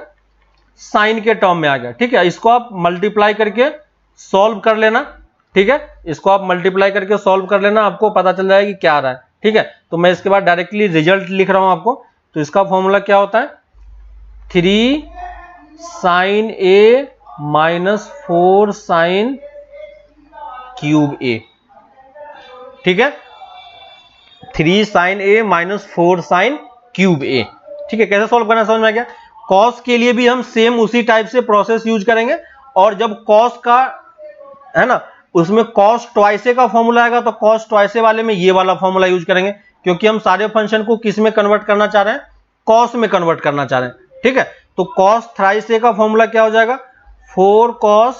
साइन के टर्म में आ गया। ठीक है, इसको आप मल्टीप्लाई करके सॉल्व कर लेना। ठीक है, इसको आप मल्टीप्लाई करके सॉल्व कर लेना, आपको पता चल जाएगा कि क्या आ रहा है। ठीक है, तो मैं इसके बाद डायरेक्टली रिजल्ट लिख रहा हूं आपको। तो इसका फॉर्मूला क्या होता है, 3 sin a - 4 sin cube a। ठीक है, 3 sin a - 4 sin cube a। ठीक है, कैसे सॉल्व करना समझ में आ गया। cos के लिए भी हम सेम उसी टाइप से प्रोसेस यूज करेंगे, और जब cos का है ना उसमें cos ट्वाइस a का फॉर्मूला आएगा तो cos ट्वाइस a वाले में ये वाला फॉर्मूला यूज करेंगे, क्योंकि हम सारे फंक्शन को किस में कन्वर्ट करना चाह रहे हैं, cos में कन्वर्ट करना चाह रहे हैं। ठीक है, तो cos थ्राइस a का फॉर्मूला क्या हो जाएगा, 4 cos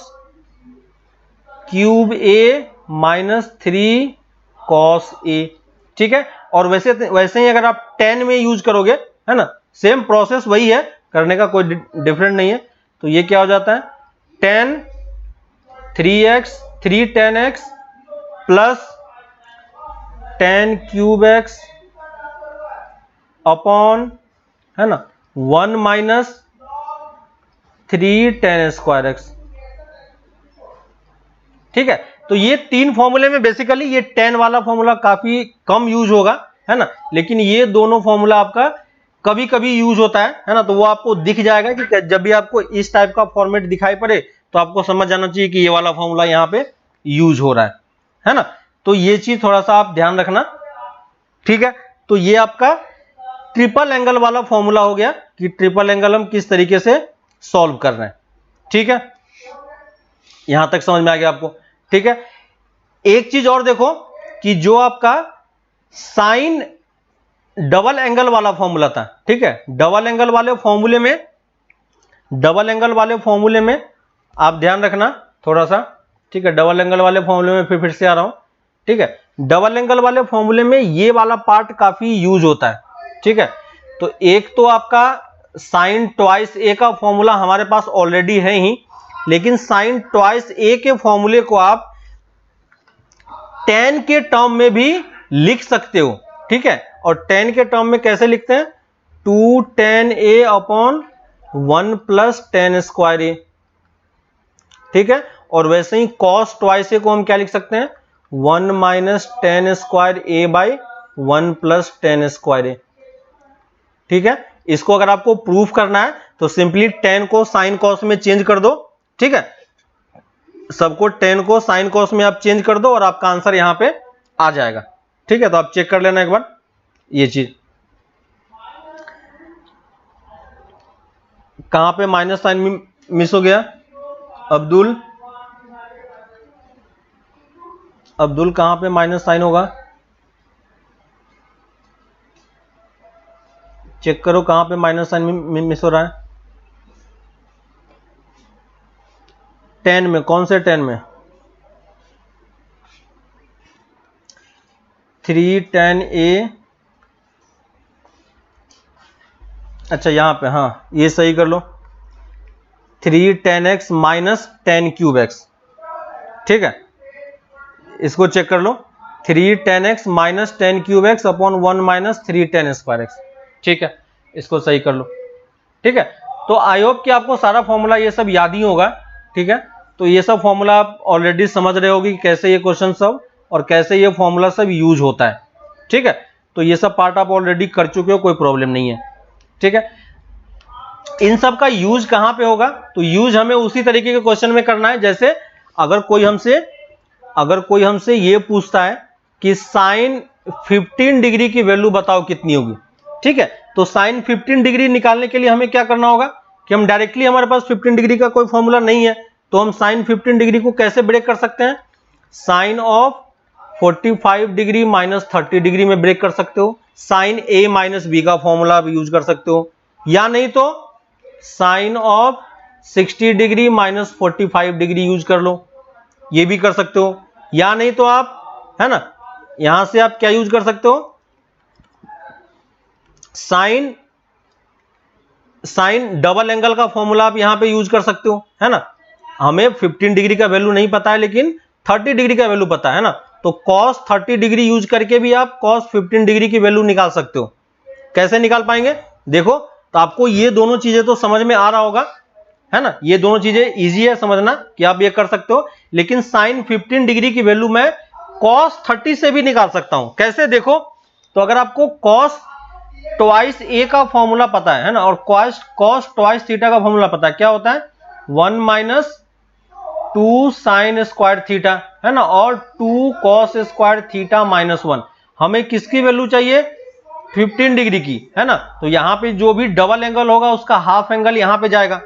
cube a - 3 cos a। ठीक है, और वैसे ही अगर आप 10 में यूज करोगे, है ना, सेम प्रोसेस वही है, करने का कोई डिफरेंट नहीं है। तो ये क्या हो जाता है 10 3x 3 10x plus 10 cube x upon, है ना, 1 - 3 10 स्क्वायर x। ठीक है, तो ये तीन फॉर्मूले में बेसिकली ये 10 वाला फॉर्मूला काफी कम यूज होगा, है ना, लेकिन ये दोनों फॉर्मूला आपका कभी कभी यूज होता है ना, तो वो आपको दिख जाएगा कि जब भी आपको इस टाइप का फॉर्मेट दिखाई पड़े तो आपको समझ जाना चाहिए कि ये वाला फॉर्मूला यहाँ पे यूज हो रहा है ना। तो ये चीज थोड़ा सा आप ध्यान रखना। ठीक है, तो ये आपका ट्रिपल एंगल वाला फॉर्मूला हो गया कि ट्रिपल एंगल हम किस तरीके से सॉल्व कर रहे हैं। ठीक है, यहां तक समझ में आ गया आपको। ठीक है, एक चीज और देखो कि जो आपका साइन डबल एंगल वाला फॉर्मूला था, ठीक है, डबल एंगल वाले फॉर्मूले में आप ध्यान रखना थोड़ा सा। ठीक है, डबल एंगल वाले फॉर्मूले में फिर से आ रहा हूं। ठीक है, डबल एंगल वाले फॉर्मूले में ये वाला पार्ट काफी यूज होता है। ठीक है, तो एक तो आपका साइन ट्वाइस ए का फॉर्मूला हमारे पास ऑलरेडी है ही, लेकिन साइन ट्वाइस ए के फॉर्मूले को आप tan के टर्म में भी लिख सकते हो। ठीक है, और tan के टर्म में कैसे लिखते हैं, 2 tan a upon 1 plus tan square a। ठीक है, और वैसे ही cos ट्वाइस a को हम क्या लिख सकते हैं, 1 minus tan square a by 1 plus tan square a। ठीक है, इसको अगर आपको प्रूफ करना है तो सिंपली tan को साइन cos में चेंज कर दो। ठीक है, सबको tan को साइन cos में आप चेंज कर दो और आपका आंसर यहां पे आ जाएगा। ठीक है, तो आप चेक कर लेना एक बार ये चीज। कहां पे माइनस साइन मिस हो गया, अब्दुल कहां पे माइनस साइन होगा, चेक करो कहां पे माइनस साइन मिस हो रहा है। 10 में, कौन से 10 में, 3 tan a, अच्छा यहां पे, हाँ ये सही कर लो, 3 tan x minus 10 cube x। ठीक है, इसको चेक कर लो, 3 tan x minus 10 cube x upon 1 minus 3 tan square x। ठीक है, इसको सही कर लो। ठीक है, तो आई होप कि आपको सारा फॉर्मूला ये सब याद ही होगा। ठीक है, तो ये सब फॉर्मूला आप ऑलरेडी समझ रहे होगी कि कैसे ये क्वेश्चन सब और कैसे ये फॉर्मूला सब यूज होता है। ठीक है, तो ये सब पार्ट आप ऑलरेडी कर चुके हो, कोई प्रॉब्लम नहीं है। ठीक है, इन सब का यूज कहां पे होगा, तो यूज हमें उसी तरीके के क्वेश्चन में करना है, जैसे अगर कोई हमसे ये पूछता है कि साइन 15 डिग्री की वैल्यू बताओ कितनी होगी। ठीक है, तो साइन 15 डिग्री निकालने के लिए हमें क्या करना होगा कि हम डायरेक्टली, हमारे पास 15 डिग्री का कोई फॉर्मूला नहीं है, तो हम साइन 15 डिग्री को कैसे ब्रेक कर सकते हैं, sine of 45 degree minus 30 degree में ब्रेक कर सकते हो। साइन ए माइनस बी का फॉर्मूला आप यूज कर सकते हो, या नहीं तो sine of 60 degree minus 45 degree use कर लो, ये भी कर सकते हो। या नहीं तो आप, है ना, यहां से आप क्या यूज कर सकते हो, साइन डबल एंगल का फॉर्मूला आप यहां पे यूज कर सकते हो, है ना। हमें 15 डिग्री का वैल्यू नहीं पता है लेकिन 30 डिग्री का वैल्यू पता है ना, तो cos 30 डिग्री यूज करके भी आप cos 15 डिग्री की वैल्यू निकाल सकते हो। कैसे निकाल पाएंगे देखो, तो आपको ये दोनों चीजें तो समझ में आ रहा होगा, है ना, ये दोनों चीजें इजी है समझना कि आप ये कर सकते हो। लेकिन साइन 15 डिग्री की वैल्यू मैं cos 30 से भी निकाल सकता हूं। कैसे देखो, तो अगर आपको cos ट्वाइस ए का फॉर्मूला पता है ना, और cos ट्वाइस थीटा का फॉर्मूला पता है, क्या होता है 1 माइनस 2 साइन स्क्वायर थीटा, है ना, और 2 cos स्क्वायर थीटा माइनस 1। हमें किसकी वैल्यू चाहिए 15 डिग्री की, है ना। तो यहां पे जो भी डबल एंगल होगा उसका हाफ एंगल यहां पे जाएगा,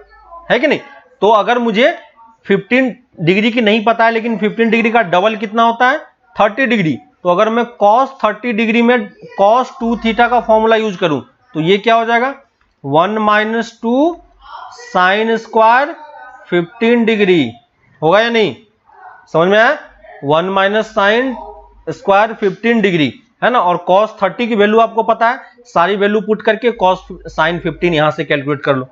है कि नहीं। तो अगर मुझे 15 डिग्री की नहीं पता है लेकिन 15 डिग्री का डबल कितना होता है 30 डिग्री, तो अगर मैं cos 30 डिग्री में cos 2 थीटा का फॉर्मूला यूज करूं तो ये क्या हो जाएगा 1 माइनस 2 साइन स्क्वायर 15 डिग्री, होगा या नहीं, समझ में आया। 1 माइनस साइन स्क्वायर 15 डिग्री, है ना, और cos 30 की वैल्यू आपको पता है, सारी वैल्यू पुट करके cos साइन 15 यहां से कैलकुलेट कर लो,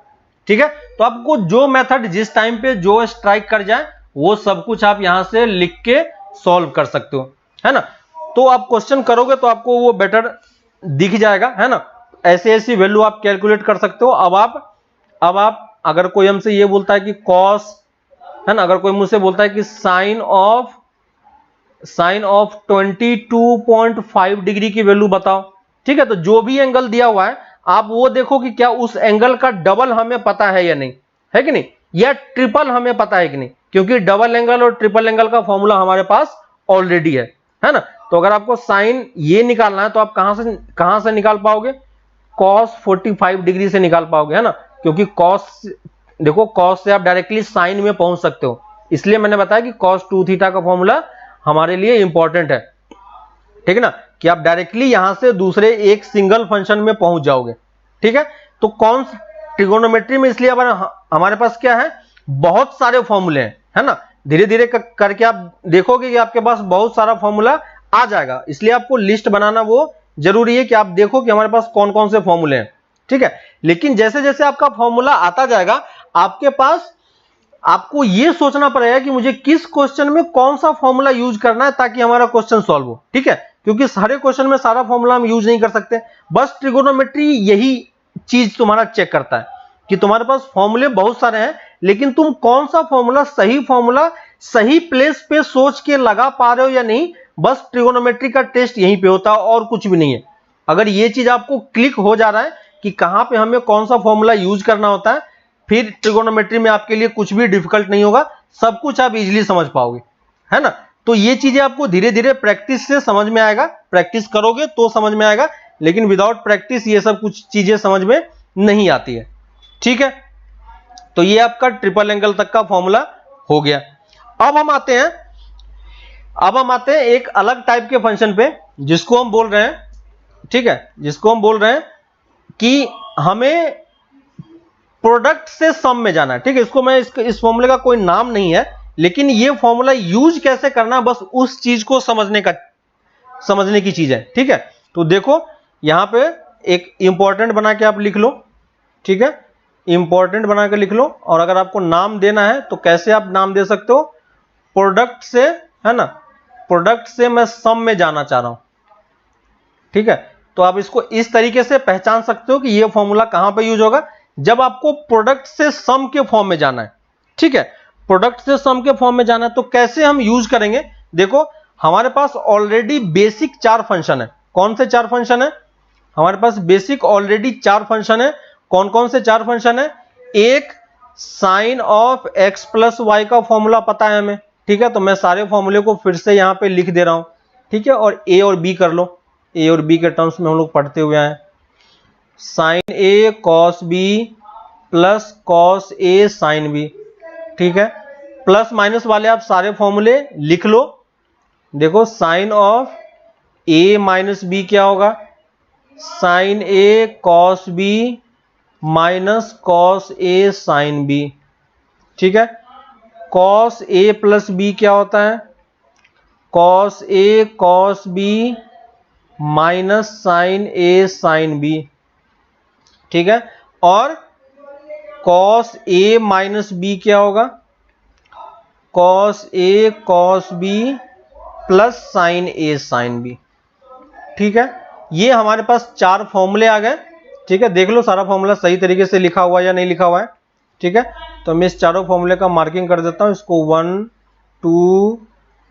ठीक है। तो आपको जो मेथड जिस टाइम पे जो स्ट्राइक कर जाए वो सब कुछ आप यहां से लिख के सॉल्व कर सकते हो, है ना। तो आप क्वेश्चन करोगे तो आपको वो बेटर दिख जाएगा, है ना। ऐसे ऐसी वैल्यू आप कैलकुलेट कर सकते हो। अब आप अगर कोई हमसे ये बोलता है कि cos, है ना, अगर कोई मुझसे बोलता है कि साइन ऑफ 22.5 डिग्री की वैल्यू बताओ, ठीक है, तो जो भी एंगल दिया हुआ है आप वो देखो कि क्या उस एंगल का डबल हमें पता है या नहीं, है कि नहीं, या ट्रिपल हमें पता है कि नहीं, क्योंकि डबल एंगल और ट्रिपल एंगल का फॉर्मूला हमारे पास ऑलरेडी है ना। तो अगर आपको साइन ये निकालना है तो आप कहां से निकाल पाओगे, cos 45 डिग्री से निकाल पाओगे, है ना, क्योंकि cos, देखो cos से आप डायरेक्टली साइन में पहुंच सकते हो, इसलिए मैंने बताया कि cos 2 थीटा का फॉर्मूला हमारे लिए इंपॉर्टेंट है, ठीक है ना, कि आप डायरेक्टली यहां से दूसरे एक सिंगल फंक्शन में पहुंच जाओगे, ठीक है। तो कौन ट्रिगोनोमेट्री में इसलिए हमारे पास क्या है, बहुत सारे फॉर्मूले हैं, है ना, धीरे धीरे करके आप देखोगे कि आपके पास बहुत सारा फॉर्मूला आ जाएगा, इसलिए आपको लिस्ट बनाना वो जरूरी है कि आप देखो कि हमारे पास कौन कौन से फॉर्मूले हैं, ठीक है। लेकिन जैसे जैसे आपका फॉर्मूला आता जाएगा आपके पास, आपको यह सोचना पड़ेगा कि मुझे किस क्वेश्चन में कौन सा फॉर्मूला यूज करना है ताकि हमारा क्वेश्चन सॉल्व हो, ठीक है, क्योंकि सारे क्वेश्चन में सारा फॉर्मूला हम यूज नहीं कर सकते। बस ट्रिगोनोमेट्री यही चीज तुम्हारा चेक करता है कि तुम्हारे पास फॉर्मूले बहुत सारे हैं लेकिन तुम कौन सा फॉर्मूला सही प्लेस पे सोच के लगा पा रहे हो या नहीं, बस ट्रिगोनोमेट्री का टेस्ट यहीं पे होता है और कुछ भी नहीं है। अगर ये चीज आपको क्लिक हो जा रहा है कि कहां पे हमें कौन सा फॉर्मूला यूज करना होता है, फिर ट्रिगोनोमेट्री में आपके लिए कुछ भी डिफिकल्ट नहीं होगा, सब कुछ आप इजीली समझ पाओगे, है ना। तो ये चीजें आपको धीरे धीरे प्रैक्टिस से समझ में आएगा, प्रैक्टिस करोगे तो समझ में आएगा, लेकिन विदाउट प्रैक्टिस ये सब कुछ चीजें समझ में नहीं आती है, ठीक है। तो ये आपका ट्रिपल एंगल तक का फॉर्मूला हो गया। अब हम आते हैं एक अलग टाइप के फंक्शन पे जिसको हम बोल रहे हैं, ठीक है, जिसको हम बोल रहे हैं कि हमें प्रोडक्ट से सम में जाना है, ठीक है। इसको मैं इस फॉर्मूले का कोई नाम नहीं है, लेकिन ये फॉर्मूला यूज कैसे करना बस उस चीज को समझने की चीज है, ठीक है। तो देखो यहां पे एक इंपॉर्टेंट बना के आप लिख लो, ठीक है, इंपॉर्टेंट बना के लिख लो। और अगर आपको नाम देना है तो कैसे आप नाम दे सकते हो, प्रोडक्ट से, है ना, प्रोडक्ट से मैं सम में जाना चाह रहा हूं, ठीक है। तो आप इसको इस तरीके से पहचान सकते हो कि ये फॉर्मूला कहां पे यूज होगा, जब आपको प्रोडक्ट से सम के फॉर्म में जाना है, ठीक है, प्रोडक्ट से सम के फॉर्म में जाना है। तो कैसे हम यूज करेंगे, देखो हमारे पास ऑलरेडी बेसिक 4 फंक्शन है। कौन से 4 फंक्शन है, हमारे पास बेसिक ऑलरेडी 4 फंक्शन है। कौन कौन से 4 फंक्शन है, एक sine of x plus Y का फॉर्मूला पता है हमें, ठीक है, तो मैं सारे फॉर्मूले को फिर से यहां पे लिख दे रहा हूं, ठीक है, और a और b कर लो, a और b के टर्म्स में हम लोग पढ़ते हुए आए, sine a cos b plus cos a sine b, ठीक है। प्लस माइनस वाले आप सारे फॉर्मूले लिख लो। देखो sine of a minus b क्या होगा, sine A cos B minus cos A sine B. ठीक है, कॉस ए प्लस बी क्या होता है? कॉस ए कॉस बी माइनस साइन ए साइन बी। ठीक है, और कॉस ए माइनस बी क्या होगा? कॉस ए कॉस बी प्लस साइन ए साइन बी। ठीक है, ये हमारे पास चार फॉर्मूले आ गए। ठीक है, देख लो सारा फॉर्मूला सही तरीके से लिखा हुआ है या नहीं लिखा हुआ है। ठीक है, तो मैं इस चारों फॉर्मूले का मार्किंग कर देता हूं, इसको 1 2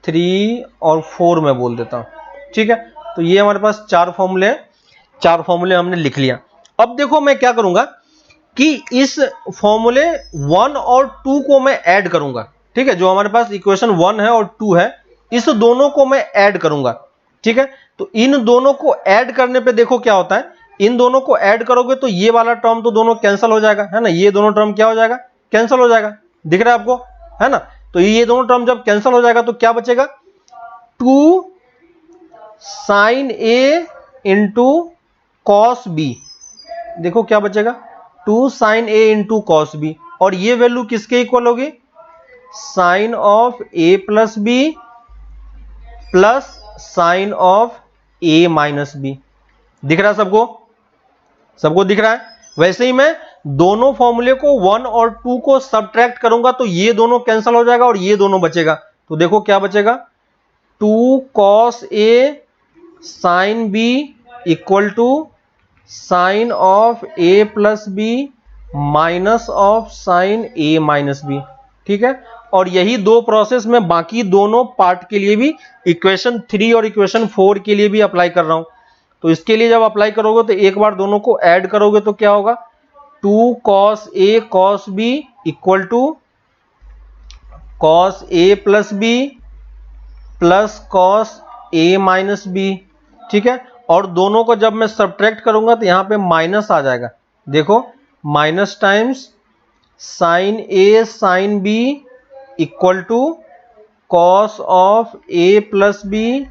3 और 4 में बोल देता हूं। ठीक है, तो ये हमारे पास चार फॉर्मूले हैं, चार फॉर्मूले हमने लिख लिया। अब देखो मैं क्या करूंगा कि इस फॉर्मूले 1 और 2 को मैं ऐड करूंगा। ठीक है, जो हमारे पास इक्वेशन 1 है और 2 है, इस दोनों को मैं ऐड करूंगा। ठीक है, तो इन दोनों को ऐड करने पे देखो क्या होता है, इन दोनों को ऐड करोगे तो ये वाला टर्म तो दोनों कैंसिल हो जाएगा, है ना, ये दोनों टर्म क्या हो जाएगा? कैंसिल हो जाएगा। दिख रहा है आपको, है ना? तो ये दोनों टर्म जब कैंसिल हो जाएगा तो क्या बचेगा? 2 साइन ए इंटू कॉस बी। देखो क्या बचेगा? 2 साइन ए इंटू कॉस बी, और ये वैल्यू किसके इक्वल होगी? Sine of A plus b plus sine of a minus b. दिख रहा है सबको? सबको दिख रहा है? वैसे ही मैं दोनों फॉर्मूले को 1 और 2 को सब्ट्रैक्ट करूंगा तो ये दोनों कैंसिल हो जाएगा और ये दोनों बचेगा। तो देखो क्या बचेगा? 2 cos A sine b equal to sine of A plus b minus of sine A minus b. ठीक है, और यही दो प्रोसेस मैं बाकी दोनों पार्ट के लिए भी इक्वेशन 3 और इक्वेशन 4 के लिए भी अप्लाई कर रहा हूं। तो इसके लिए जब अप्लाई करोगे तो एक बार दोनों को ऐड करोगे तो क्या होगा? 2 cos A cos b equal to cos A plus b plus cos A minus b. ठीक है, और दोनों को जब मैं सब्ट्रैक्ट करूंगा तो यहां पे माइनस आ जाएगा। देखो, minus times sine A sine b equal to cos of A plus b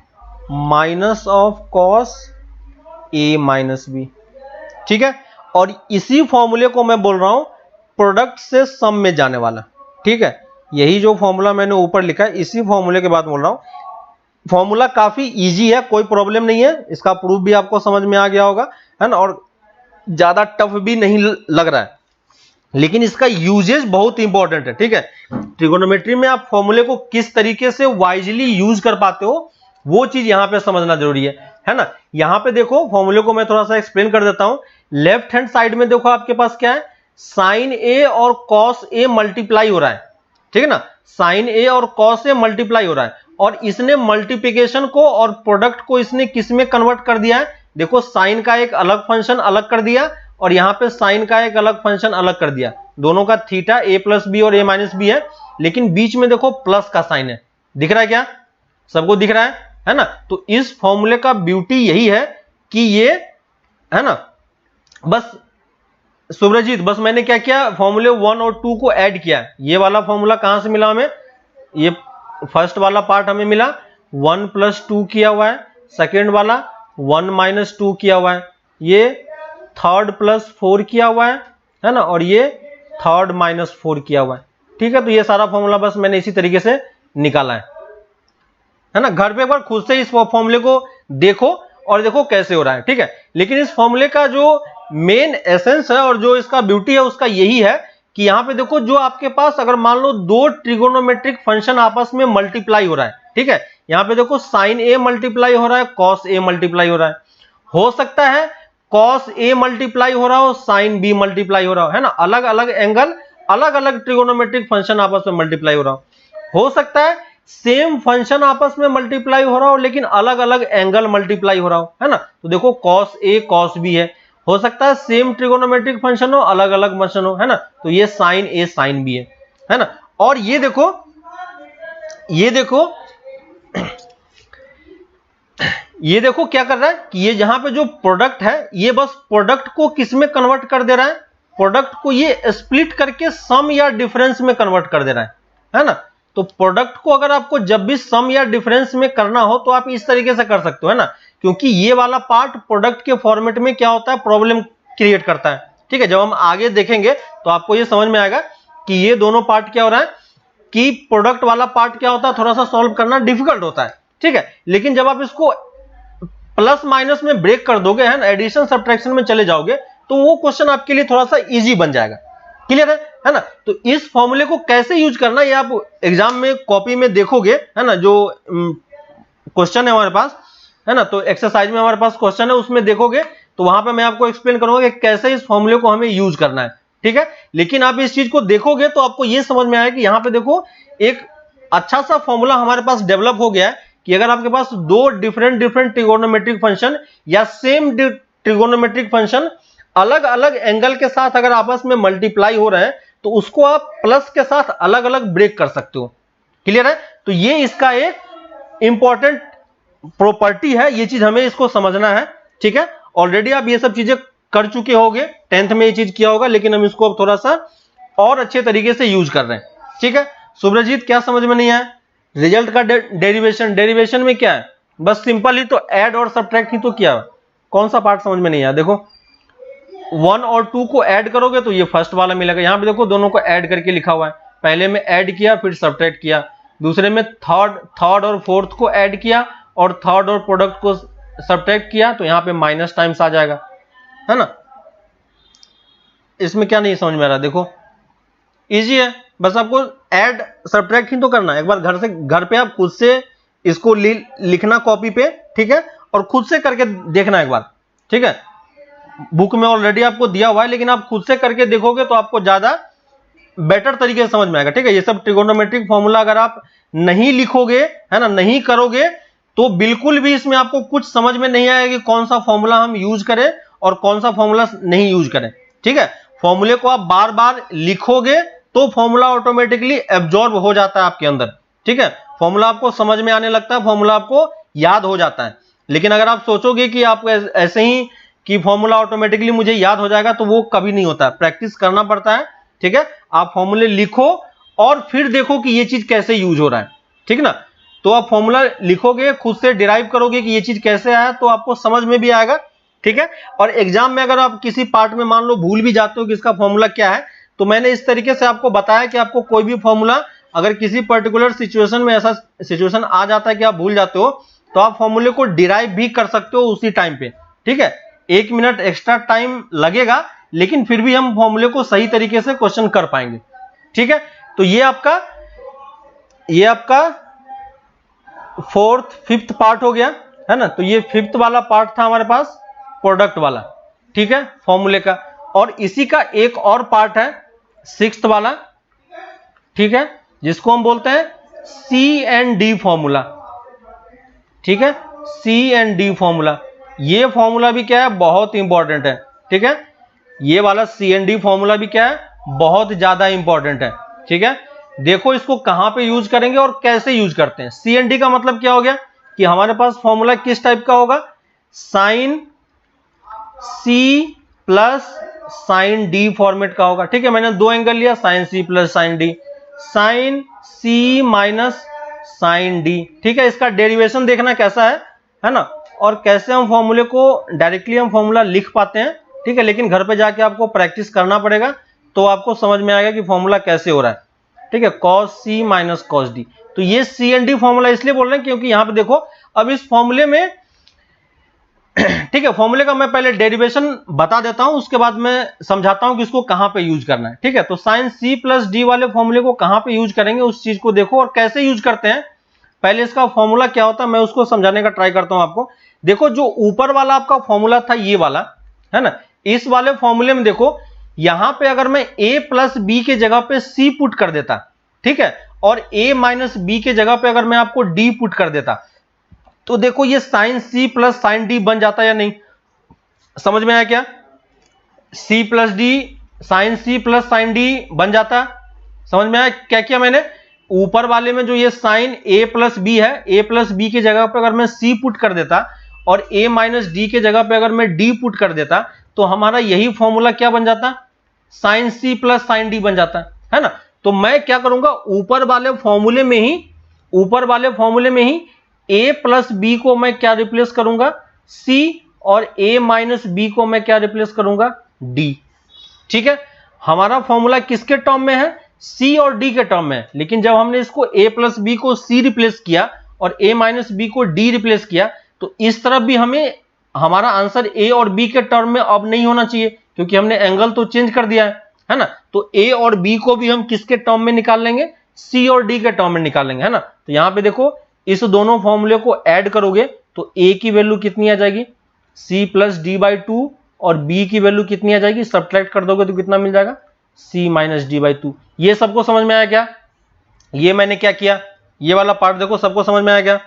minus of cos A minus b. ठीक है, और इसी फॉर्मूले को मैं बोल रहा हूं प्रोडक्ट से सम में जाने वाला। ठीक है, यही जो फॉर्मूला मैंने ऊपर लिखा है इसी फॉर्मूले के बाद बोल रहा हूं। फॉर्मूला काफी इजी है, कोई प्रॉब्लम नहीं है, इसका प्रूफ भी आपको समझ में आ गया होगा, है ना, और ज्यादा टफ भी नहीं लग रहा है, लेकिन इसका यूजेज बहुत इंपॉर्टेंट है। ठीक है, ट्रिगोनोमेट्री में आप फॉर्मूले को किस तरीके से वाइजली यूज कर पाते हो वो चीज यहां पे समझना जरूरी है ना। यहां पे देखो फॉर्मूले को मैं थोड़ा सा एक्सप्लेन कर देता हूं। लेफ्ट हैंड साइड में देखो आपके पास क्या है? साइन ए और कॉस ए मल्टीप्लाई हो रहा है। ठीक है ना, साइन ए और कॉस ए मल्टीप्लाई हो रहा है, और इसने मल्टीप्लिकेशन को और प्रोडक्ट को इसने किस में कन्वर्ट कर दिया है? देखो, साइन का एक अलग फंक्शन अलग कर दिया और यहां पे साइन का एक अलग फंक्शन अलग कर दिया। दोनों का थीटा ए प्लस बी और ए माइनस बी है, लेकिन बीच में देखो प्लस का साइन है। दिख रहा है क्या? सबको दिख रहा है ना? तो इस फॉर्मूले का ब्यूटी यही है कि ये, है ना, बस सुब्रजीत, बस मैंने क्या किया, फॉर्मूले 1 और 2 को ऐड किया। ये वाला फॉर्मूला कहां से मिला हमें? ये फर्स्ट वाला पार्ट हमें मिला 1 प्लस 2 किया हुआ है, सेकेंड वाला 1 माइनस 2 किया हुआ है, ये थर्ड प्लस 4 किया हुआ है ना, और ये थर्ड माइनस 4 किया हुआ है। ठीक है, तो ये सारा फॉर्मूला बस मैंने इसी तरीके से निकाला है ना। घर पे एक बार खुद से इस फॉर्मूले को देखो और देखो कैसे हो रहा है। ठीक है, लेकिन इस फॉर्मूले का जो मेन एसेंस है और जो इसका ब्यूटी है उसका यही है कि यहां पे देखो, जो आपके पास अगर मान लो दो ट्रिगोनोमेट्रिक फंक्शन आपस में मल्टीप्लाई हो रहा है, ठीक है, यहां पे देखो साइन ए मल्टीप्लाई हो रहा है, कॉस ए मल्टीप्लाई हो रहा है, हो सकता है कॉस ए मल्टीप्लाई हो रहा हो, साइन बी मल्टीप्लाई हो रहा है ना, अलग अलग एंगल, अलग अलग ट्रिगोनोमेट्रिक फंक्शन आपस में मल्टीप्लाई हो रहा हो सकता है सेम फंक्शन आपस में मल्टीप्लाई हो रहा हो लेकिन अलग अलग एंगल मल्टीप्लाई हो रहा हो, है ना। तो देखो कॉस ए कॉस बी हो सकता है सेम ट्रिगोनोमेट्रिक फंक्शन हो, अलग अलग फंक्शन हो, है ना। तो ये साइन ए साइन बी है ना। और ये देखो ये देखो क्या कर रहा है कि ये जहां पे जो प्रोडक्ट है ये बस प्रोडक्ट को किस में कन्वर्ट कर दे रहा है, प्रोडक्ट को ये स्प्लिट करके सम या डिफरेंस में कन्वर्ट कर दे रहा है ना। तो प्रोडक्ट को अगर आपको जब भी सम या डिफरेंस में करना हो तो आप इस तरीके से कर सकते हो, है ना, क्योंकि ये वाला पार्ट प्रोडक्ट के फॉर्मेट में क्या होता है, प्रॉब्लम क्रिएट करता है। ठीक है, जब हम आगे देखेंगे तो आपको ये समझ में आएगा कि ये दोनों पार्ट क्या हो रहा है कि प्रोडक्ट वाला पार्ट क्या होता है, थोड़ा सा सॉल्व करना डिफिकल्ट होता है। ठीक है, लेकिन जब आप इसको प्लस माइनस में ब्रेक कर दोगे, है ना, एडिशन सब्ट्रैक्शन में चले जाओगे, तो वो क्वेश्चन आपके लिए थोड़ा सा इजी बन जाएगा। क्लियर है ना। तो इस फॉर्मूले को कैसे यूज करना, ये आप एग्जाम में कॉपी में देखोगे, है ना, जो क्वेश्चन है हमारे पास, है ना, तो एक्सरसाइज में हमारे पास क्वेश्चन है, उसमें देखोगे तो वहां पे मैं आपको एक्सप्लेन करूंगा कि कैसे इस फॉर्मूले को हमें यूज करना है। ठीक है, लेकिन आप इस चीज को देखोगे तो आपको ये समझ में आएगा कि यहां पे देखो एक अच्छा सा फॉर्मूला हमारे पास डेवलप हो गया है कि अगर आपके पास दो डिफरेंट ट्रिगोनोमेट्रिक फंक्शन या सेम ट्रिगोनोमेट्रिक फंक्शन अलग अलग एंगल के साथ अगर आपस में मल्टीप्लाई हो रहे हैं तो उसको आप प्लस के साथ अलग अलग ब्रेक कर सकते हो। क्लियर है, तो ये इसका एक इंपॉर्टेंट प्रॉपर्टी है, ये चीज हमें इसको समझना है। ठीक है, ऑलरेडी आप ये सब चीजें कर चुके होंगे, 10th में ये चीज किया होगा, लेकिन हम इसको अब थोड़ा सा और अच्छे तरीके से यूज कर रहे हैं। ठीक है, सुब्रजीत क्या समझ में नहीं आया? रिजल्ट का डेरिवेशन में क्या है, बस सिंपल ही तो ऐड और सब्ट्रैक्ट ही तो किया। कौन सा पार्ट समझ में नहीं आया? देखो 1 और 2 को ऐड करोगे तो ये फर्स्ट वाला मिलेगा। यहां पे देखो दोनों को ऐड करके लिखा हुआ है, पहले में ऐड किया फिर सब्ट्रैक्ट किया, दूसरे में थर्ड और फोर्थ को ऐड किया और थर्ड और प्रोडक्ट को सब्ट्रैक्ट किया, तो यहां पे माइनस टाइम्स आ जाएगा, है ना। इसमें क्या नहीं समझ में आ रहा? देखो इजी है, बस आपको ऐड सब्ट्रैक्ट ही तो करना है। एक बार घर पे आप खुद से इसको लिखना कॉपी पे, ठीक है, और खुद से करके देखना एक बार। ठीक है, बुक में ऑलरेडी आपको दिया हुआ है, लेकिन आप खुद से करके देखोगे तो आपको ज्यादा बेटर तरीके से समझ में आएगा। ठीक है, ये सब ट्रिगोनोमेट्रिक फॉर्मूला अगर आप नहीं लिखोगे, है ना, नहीं करोगे, तो बिल्कुल भी इसमें आपको कुछ समझ में नहीं आएगा कि कौन सा फॉर्मूला हम यूज करें और कौन सा फॉर्मूला नहीं यूज करें। ठीक है, फॉर्मूले को आप बार बार लिखोगे तो फॉर्मूला ऑटोमेटिकली एब्जॉर्ब हो जाता है आपके अंदर। ठीक है, फॉर्मूला आपको समझ में आने लगता है, फॉर्मूला आपको याद हो जाता है। लेकिन अगर आप सोचोगे कि आप ऐसे ही कि फॉर्मूला ऑटोमेटिकली मुझे याद हो जाएगा, तो वो कभी नहीं होता, प्रैक्टिस करना पड़ता है। ठीक है, आप फॉर्मूले लिखो और फिर देखो कि ये चीज कैसे यूज हो रहा है। ठीक ना, तो आप फॉर्मूला लिखोगे, खुद से डिराइव करोगे कि ये चीज कैसे आया, तो आपको समझ में भी आएगा। ठीक है, और एग्जाम में अगर आप किसी पार्ट में मान लो भूल भी जाते हो कि इसका फॉर्मूला क्या है, तो मैंने इस तरीके से आपको बताया कि आपको कोई भी फॉर्मूला अगर किसी पर्टिकुलर सिचुएशन में ऐसा सिचुएशन आ जाता है कि आप भूल जाते हो, तो आप फॉर्मूले को डिराइव भी कर सकते हो उसी टाइम पे। ठीक है, 1 मिनट एक्स्ट्रा टाइम लगेगा, लेकिन फिर भी हम फॉर्मूले को सही तरीके से क्वेश्चन कर पाएंगे। ठीक है, तो ये आपका 4th 5th पार्ट हो गया, है ना। तो ये 5th वाला पार्ट था हमारे पास, प्रोडक्ट वाला। ठीक है, फॉर्मूले का। और इसी का एक और पार्ट है 6th वाला, ठीक है, जिसको हम बोलते हैं C&D फॉर्मूला। ठीक है, C&D फॉर्मूला, ये फॉर्मूला भी क्या है, बहुत इंपॉर्टेंट है। ठीक है, ये वाला C&D फॉर्मूला भी क्या है, बहुत ज्यादा इंपॉर्टेंट है। ठीक है, देखो इसको कहां पे यूज करेंगे और कैसे यूज करते हैं। C&D का मतलब क्या हो गया कि हमारे पास फॉर्मूला किस टाइप का होगा, sine C plus sine D format का होगा। ठीक है, मैंने दो एंगल लिया, sine C plus sine D, sine C minus sine D। ठीक है, इसका डेरिवेशन देखना कैसा है ना, और कैसे हम फॉर्मूले को डायरेक्टली हम फॉर्मूला लिख पाते हैं। ठीक है, लेकिन घर पे जाके आपको प्रैक्टिस करना पड़ेगा, तो आपको समझ में आएगा कि फॉर्मूला कैसे हो रहा है। ठीक है, cos C minus cos D। तो ये C&D फॉर्मूला इसलिए बोल रहे हैं क्योंकि यहां पे देखो, अब इस फॉर्मूले में ठीक है, फॉर्मूले का मैं पहले डेरिवेशन बता देता हूं, उसके बाद मैं समझाता हूं कि इसको कहां पे यूज करना है। ठीक है, तो साइन C प्लस D वाले फॉर्मूले को कहां पे यूज करेंगे, उस चीज को देखो और कैसे यूज करते हैं। पहले इसका फॉर्मूला क्या होता है मैं उसको समझाने का ट्राई करता हूं आपको। देखो, जो ऊपर वाला आपका फॉर्मूला था, ये वाला, है ना, इस वाले फॉर्मूले में देखो, यहां पे अगर मैं a प्लस b के जगह पे c पुट कर देता, ठीक है, और a माइनस b के जगह पे अगर मैं आपको d पुट कर देता, तो देखो ये sine C plus sine D बन जाता या नहीं, समझ में आया क्या? C plus D, sine C plus sine D बन जाता, समझ में आया क्या किया मैंने? ऊपर वाले में जो ये साइन a प्लस b है, a प्लस b की जगह पे अगर मैं c पुट कर देता और a माइनस d के जगह पे अगर मैं d पुट कर देता, तो हमारा यही फॉर्मूला क्या बन जाता, sine C plus sine D बन जाता है ना। तो मैं क्या करूंगा, ऊपर वाले फॉर्मूले में ही a प्लस b को मैं क्या रिप्लेस करूंगा, सी और a माइनस बी को मैं क्या रिप्लेस करूंगा, d। ठीक है, हमारा फॉर्मूला किसके टर्म में है, c और d के टर्म में है। लेकिन जब हमने इसको a प्लस बी को c रिप्लेस किया और a माइनस बी को d रिप्लेस किया, तो इस तरफ भी हमें हमारा आंसर a और b के टर्म में अब नहीं होना चाहिए, क्योंकि हमने एंगल तो चेंज कर दिया है ना। तो a और b को भी हम किसके टर्म में निकाल लेंगे, c और d के टर्म में निकाल लेंगे, है ना। तो यहां पे देखो इस दोनों फॉर्मूले को ऐड करोगे तो a की वैल्यू कितनी आ जाएगी, c plus d by two, और b की वैल्यू कितनी आ जाएगी, सब्ट्रैक्ट कर दोगे तो कितना मिल जाएगा, c minus d by two. ये सबको समझ में आया क्या, ये मैंने क्या किया, ये वाला पार्ट देखो सबको समझ में आया क्या।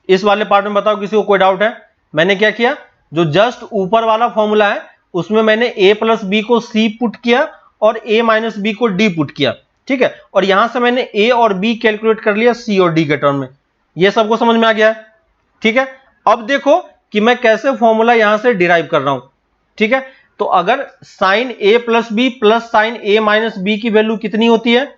इस वाले पार्ट में बताओ किसी को कोई डाउट है। मैंने क्या किया, जो जस्ट ऊपर वाला फॉर्मूला है उसमें मैंने a प्लस बी को c पुट किया और a माइनस बी को d पुट किया, ठीक है। और यहां से मैंने a और b कैलकुलेट कर लिया c और d के टर्म में। ये सबको समझ में आ गया है, ठीक है। अब देखो कि मैं कैसे फॉर्मूला यहां से डिराइव कर रहा हूं, ठीक है। तो अगर sine a plus b plus sine a minus b की वैल्यू कितनी होती है,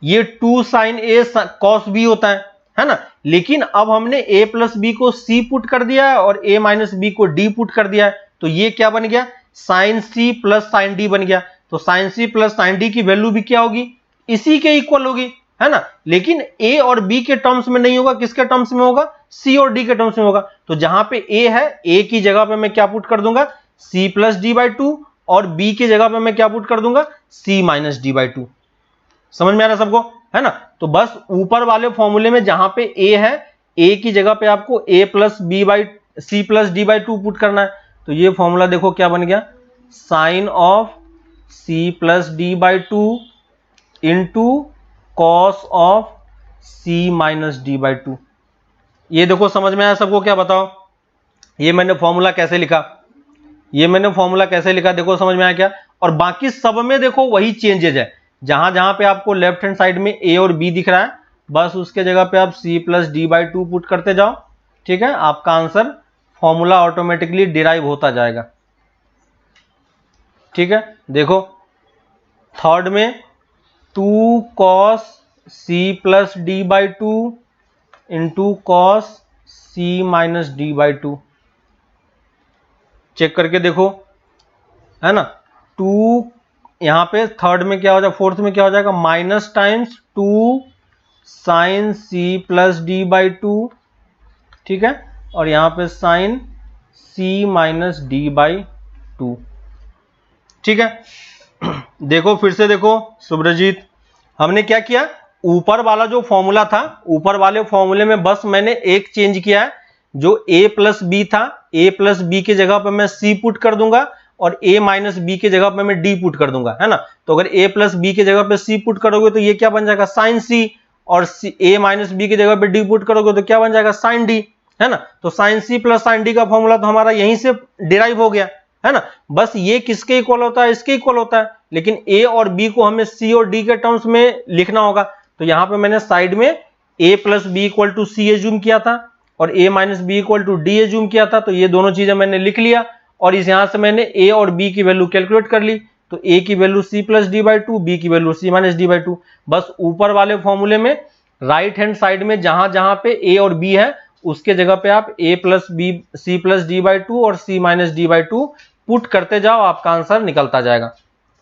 ये 2 साइन a कॉस b होता है ना। लेकिन अब हमने a प्लस बी को c पुट कर दिया है और a माइनस बी को d पुट कर दिया है, तो ये क्या बन गया, sine c plus sine d बन गया। तो sine c plus sine d की वैल्यू भी क्या होगी, इसी के इक्वल होगी, है ना। लेकिन a और b के टर्म्स में नहीं होगा, किसके टर्म्स में होगा, c और d के टर्म्स में होगा। तो जहां पे a है, a की जगह पे मैं क्या पुट कर दूंगा, c plus d by two, और b की जगह पे मैं क्या पुट कर दूंगा, c minus d by to. समझ में आ रहा है सबको, है ना। तो बस ऊपर वाले फॉर्मूले में जहां पे a है, a की जगह पे आपको a plus b by c plus d by two put करना है। तो ये फॉर्मूला देखो क्या बन गया, sine of c plus d by two into cos of c minus d by two. ये देखो समझ में आया सबको, क्या बताओ, ये मैंने फॉर्मूला कैसे लिखा, ये मैंने फॉर्मूला कैसे लिखा, देखो समझ में आया क्या। और बाकी सब में देखो वही चेंजेज है, जहां जहां पे आपको लेफ्ट हैंड साइड में a और b दिख रहा है, बस उसके जगह पे आप c plus d by two put करते जाओ, ठीक है। आपका आंसर फॉर्मूला ऑटोमेटिकली डिराइव होता जाएगा, ठीक है। देखो थर्ड में 2 cos c plus d by two into cos c minus d by two, check करके देखो, है ना। 2 यहां पे थर्ड में क्या हो जाएगा, फोर्थ में क्या हो जाएगा, minus times 2 sine c plus d by two, ठीक है। और यहां पे sine c minus d by two, ठीक है। देखो फिर से देखो सुब्रजीत, हमने क्या किया, ऊपर वाला जो फॉर्मूला था, ऊपर वाले फॉर्मूले में बस मैंने एक चेंज किया है, जो a प्लस बी था, a प्लस बी की जगह पर मैं c पुट कर दूंगा और a माइनस बी की जगह पर मैं d पुट कर दूंगा, है ना। तो अगर a प्लस बी की जगह पे c पुट करोगे तो ये क्या बन जाएगा, साइन c, और a माइनस बी की जगह पे d पुट करोगे तो क्या बन जाएगा, साइन d, है ना। तो sine c plus sine d का फॉर्मूला तो हमारा यहीं से डिराइव हो गया, है ना। बस ये किसके इक्वल होता है, इसके इक्वल होता है, लेकिन a और b को हमें c और d के टर्म्स में लिखना होगा। तो यहां पे मैंने साइड में a plus b equal to c assume किया था और a minus b equal to d assume किया था, तो ये दोनों चीजें मैंने लिख लिया और इस यहां से मैंने a और b की वैल्यू कैलकुलेट कर ली। तो a की value c plus d by to, b की value c minus d by to. बस ऊपर वाले फॉर्मूले में राइट हैंड साइड में जहां जहां पे a और b है, उसके जगह पे आप a plus b c plus d by two और c minus d by two put करते जाओ, आपका आंसर निकलता जाएगा।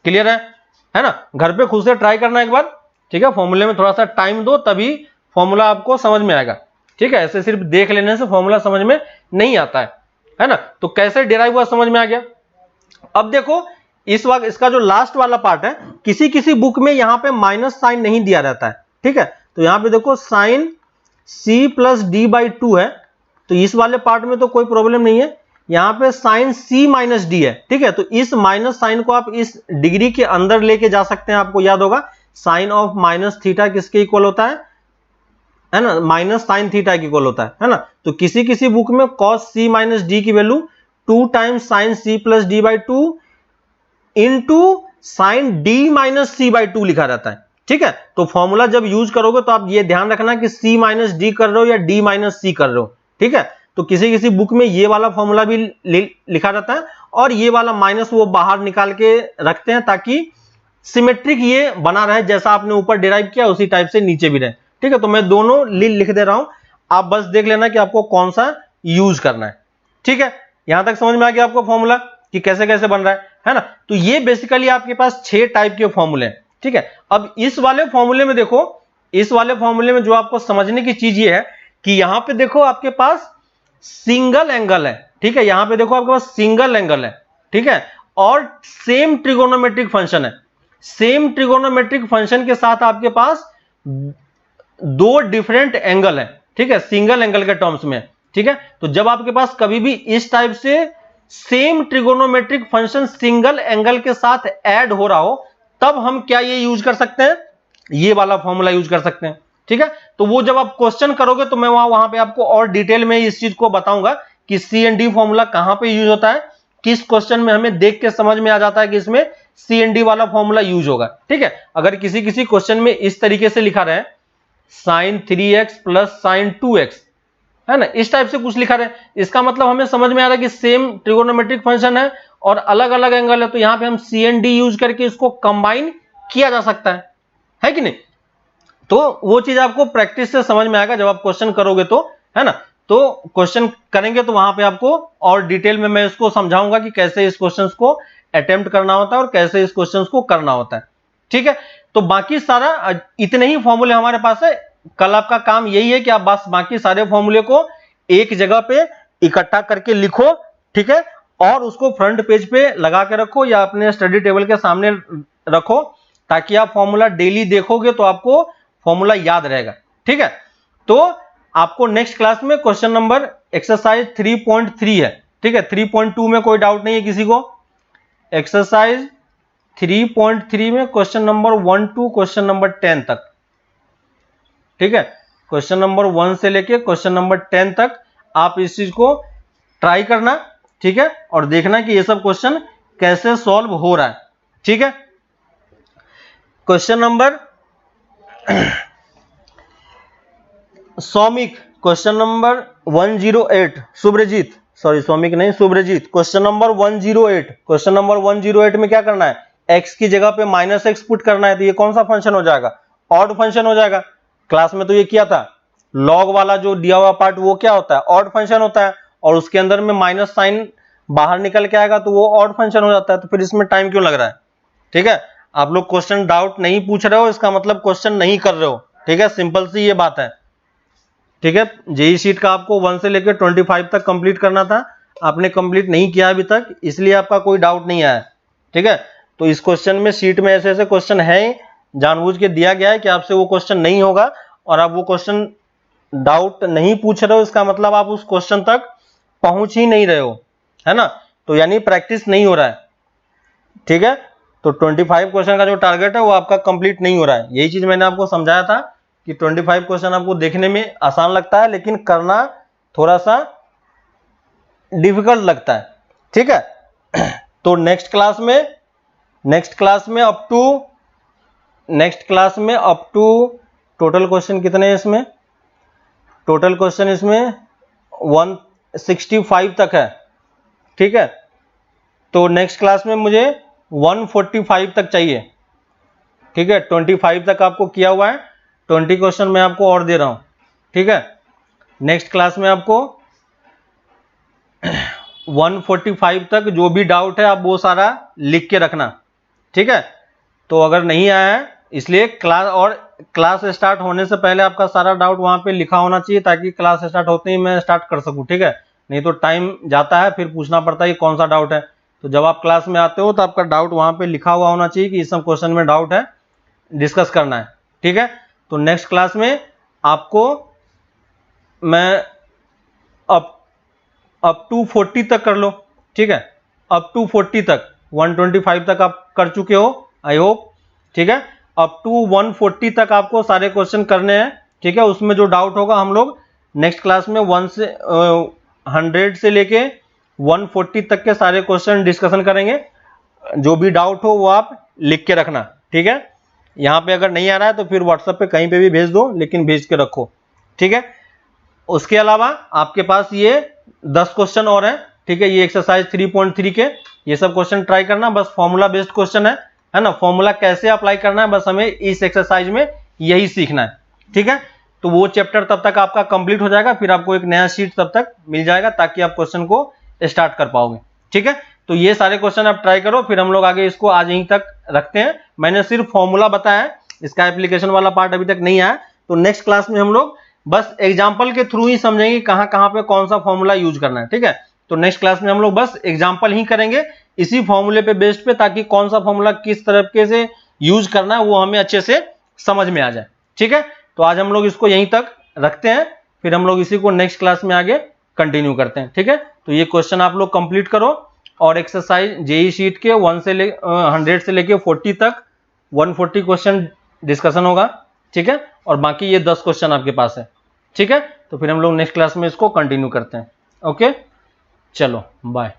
क्लियर है ना। घर पे खुद से ट्राई करना एक बार, ठीक है। फॉर्मूले में थोड़ा सा टाइम दो, तभी फॉर्मूला आपको समझ में आएगा, ठीक है। ऐसे सिर्फ देख लेने से फॉर्मूला समझ में नहीं आता है ना। तो कैसे डिराइव हुआ समझ में आ गया। अब देखो इस वक्त इसका जो लास्ट वाला पार्ट है, किसी किसी बुक में यहां पे माइनस साइन नहीं दिया रहता है, ठीक है। तो यहां पे देखो sine c plus d by two है, तो इस वाले पार्ट में तो कोई प्रॉब्लम नहीं है। यहां पे साइन c माइनस डी है, ठीक है। तो इस माइनस साइन को आप इस डिग्री के अंदर लेके जा सकते हैं। आपको याद होगा साइन ऑफ माइनस थीटा किसके इक्वल होता है ना, माइनस साइन थीटा के इक्वल होता है ना। तो किसी किसी बुक में कॉस c माइनस डी की value 2 times sign c plus d by two into sine d minus c by two लिखा रहता है, ठीक है। तो फॉर्मूला जब यूज करोगे तो आप ये ध्यान रखना कि c माइनस डी कर रहे हो या d माइनस c कर रहे हो, ठीक है। तो किसी किसी बुक में ये वाला फॉर्मूला भी लिखा रहता है और ये वाला माइनस वो बाहर निकाल के रखते हैं, ताकि सिमेट्रिक ये बना रहे, जैसा आपने ऊपर डिराइव किया उसी टाइप से नीचे भी रहे, ठीक है। तो मैं दोनों लिख दे रहा हूं, आप बस देख लेना कि आपको कौन सा यूज करना है, ठीक है, यहां तक समझ में आ गया आपको फॉर्मूला कि कैसे कैसे बन रहा है ना। तो ये बेसिकली आपके पास 6 टाइप के फॉर्मूले हैं, ठीक है। अब इस वाले फॉर्मूले में देखो, इस वाले फॉर्मूले में जो आपको समझने की चीज ये है कि यहां पे देखो आपके पास सिंगल एंगल है, ठीक है, यहां पे देखो आपके पास सिंगल एंगल है, ठीक है, और सेम ट्रिगोनोमेट्रिक फंक्शन है। सेम ट्रिगोनोमेट्रिक फंक्शन के साथ आपके पास 2 डिफरेंट एंगल है, ठीक है, सिंगल एंगल के टर्म्स में, ठीक है। तो जब आपके पास कभी भी इस टाइप से same trigonometric function single angle के साथ ऐड हो रहा हो, तब हम क्या ये यूज कर सकते हैं, ये वाला फॉर्मूला यूज कर सकते हैं, ठीक है। तो वो जब आप क्वेश्चन करोगे तो मैं वहां पे आपको और डिटेल में इस चीज को बताऊंगा कि सी एंड डी फॉर्मूला कहां पे यूज होता है, किस क्वेश्चन में हमें देख के समझ में आ जाता है कि इसमें सी एंड डी वाला फॉर्मूला यूज होगा, ठीक है। अगर किसी किसी क्वेश्चन में इस तरीके से लिखा रहे sin 3x plus sin 2x, है ना, इस टाइप से कुछ लिखा रहे, इसका मतलब हमें समझ में आ रहा है कि सेम ट्रिगोनोमेट्रिक फंक्शन है और अलग अलग एंगल है, तो यहां पे हम सी एंड डी यूज करके इसको कंबाइन किया जा सकता है कि नहीं। तो वो चीज आपको प्रैक्टिस से समझ में आएगा जब आप क्वेश्चन करोगे तो, है ना। तो क्वेश्चन करेंगे तो वहां पे आपको और डिटेल में मैं इसको समझाऊंगा कि कैसे इस क्वेश्चन को अटेम्प्ट करना होता है और कैसे इस क्वेश्चन को करना होता है, ठीक है। तो बाकी सारा इतने ही फॉर्मूले हमारे पास है। कल आपका काम यही है कि आप बस बाकी सारे फॉर्मूले को एक जगह पे इकट्ठा करके लिखो, ठीक है, और उसको फ्रंट पेज पे लगा के रखो या अपने स्टडी टेबल के सामने रखो, ताकि आप फॉर्मूला डेली देखोगे तो आपको फॉर्मूला याद रहेगा, ठीक है। तो आपको नेक्स्ट क्लास में क्वेश्चन नंबर एक्सरसाइज 3.3 है, ठीक है। 3.2 में कोई डाउट नहीं है किसी को। एक्सरसाइज 3.3 में question number 1 to question number 10 तक, ठीक है, क्वेश्चन नंबर 1 से लेके क्वेश्चन नंबर 10 तक आप इस चीज को ट्राई करना, ठीक है, और देखना कि ये सब क्वेश्चन कैसे सॉल्व हो रहा है, ठीक है। Question number Soumik, question number 108, Subrajit, sorry Soumik नहीं Subrajit, question number 108, question number 108 में क्या करना है, x की जगह पे -x पुट करना है। तो ये कौन सा फंक्शन हो जाएगा, ऑड फंक्शन हो जाएगा। क्लास में तो ये किया था, लॉग वाला जो दिया हुआ पार्ट वो क्या होता है, ऑड फंक्शन होता है, और उसके अंदर में माइनस साइन बाहर निकल के आएगा तो वो ऑड फंक्शन हो जाता है। तो फिर इसमें टाइम क्यों लग रहा है, ठीक है। आप लोग क्वेश्चन डाउट नहीं पूछ रहे हो, इसका मतलब क्वेश्चन नहीं कर रहे हो, ठीक है, सिंपल सी ये बात है, ठीक है। जेई शीट का आपको 1 से लेकर 25 तक कंप्लीट करना था, आपने कंप्लीट नहीं किया अभी तक, इसलिए आपका कोई डाउट नहीं आया, ठीक है। तो इस क्वेश्चन में शीट में ऐसे ऐसे क्वेश्चन है, जानबूझ के दिया गया है कि आपसे वो क्वेश्चन नहीं होगा और आप वो क्वेश्चन डाउट नहीं पूछ रहे हो, इसका मतलब आप उस क्वेश्चन तक पहुंच ही नहीं रहे हो, है ना। तो यानी प्रैक्टिस नहीं हो रहा है, ठीक है। तो 25 क्वेश्चन का जो टारगेट है वो आपका कंप्लीट नहीं हो रहा है। यही चीज मैंने आपको समझाया था कि 25 क्वेश्चन आपको देखने में आसान लगता है लेकिन करना थोड़ा सा डिफिकल्ट लगता है, ठीक है। तो नेक्स्ट क्लास में अप टू टोटल क्वेश्चन कितने हैं इसमें, टोटल क्वेश्चन इसमें 165 तक है, ठीक है। तो नेक्स्ट क्लास में मुझे 145 तक चाहिए, ठीक है। 25 तक आपको किया हुआ है, 20 क्वेश्चन मैं आपको और दे रहा हूं, ठीक है। नेक्स्ट क्लास में आपको 145 तक जो भी डाउट है आप वो सारा लिख के रखना, ठीक है। तो अगर नहीं आया है इसलिए क्लास स्टार्ट होने से पहले आपका सारा डाउट वहां पे लिखा होना चाहिए, ताकि क्लास स्टार्ट होते ही मैं स्टार्ट कर सकूं, ठीक है। नहीं तो टाइम जाता है, फिर पूछना पड़ता है कौन सा डाउट है। तो जब आप क्लास में आते हो तो आपका डाउट वहां पे लिखा हुआ होना चाहिए कि इस सब क्वेश्चन में डाउट है, डिस्कस करना है, ठीक है। तो नेक्स्ट क्लास में आपको मैं अप टू 40 तक कर लो, ठीक है, अप टू 40 तक, 125 तक आप कर चुके हो आई होप, ठीक है। अप टू 140 तक आपको सारे क्वेश्चन करने हैं, ठीक है। उसमें जो डाउट होगा हम लोग नेक्स्ट क्लास में 100 से लेके 140 तक के सारे क्वेश्चन डिस्कशन करेंगे। जो भी डाउट हो वो आप लिख के रखना, ठीक है। यहाँ पे अगर नहीं आ रहा है तो फिर व्हाट्सएप पे कहीं पे भी भेज दो, लेकिन भेज के रखो, ठीक है। उसके अलावा आपके पास ये 10 क्वेश्चन और हैं, ठीक है। ये एक्सरसाइज 3.3 के ये सब क्वेश्चन ट्राई करना, बस फॉर्मूला बेस्ड क्वेश्चन है ना। फॉर्मूला कैसे अप्लाई करना है बस हमें इस एक्सरसाइज में यही सीखना है, ठीक है। तो वो चैप्टर तब तक आपका कंप्लीट हो जाएगा, फिर आपको एक नया शीट तब तक मिल जाएगा ताकि आप क्वेश्चन को स्टार्ट कर पाओगे। ठीक है, तो ये सारे क्वेश्चन आप ट्राई करो, फिर हम लोग आगे इसको आज यहीं तक रखते हैं। मैंने सिर्फ फॉर्मूला बताया है, इसका एप्लीकेशन वाला पार्ट अभी तक नहीं आया, तो नेक्स्ट क्लास में हम लोग बस एग्जाम्पल के थ्रू ही समझेंगे कहाँ कहाँ पे कौन सा फॉर्मूला यूज करना है। ठीक है, तो नेक्स्ट क्लास में हम लोग बस एग्जाम्पल ही करेंगे इसी फॉर्मूले पे बेस्ड पे, ताकि कौन सा फॉर्मूला किस तरीके से यूज करना है वो हमें अच्छे से समझ में आ जाए। ठीक है, तो आज हम लोग इसको यहीं तक रखते हैं, फिर हम लोग इसी को नेक्स्ट क्लास में आगे कंटिन्यू करते हैं। ठीक है, तो ये क्वेश्चन आप लोग कंप्लीट करो, और एक्सरसाइज जेई शीट के 100 से लेके 40 तक 140 क्वेश्चन डिस्कशन होगा। ठीक है, और बाकी ये 10 क्वेश्चन आपके पास है। ठीक है, तो फिर हम लोग नेक्स्ट क्लास में इसको कंटिन्यू करते हैं। ओके, चलो बाय।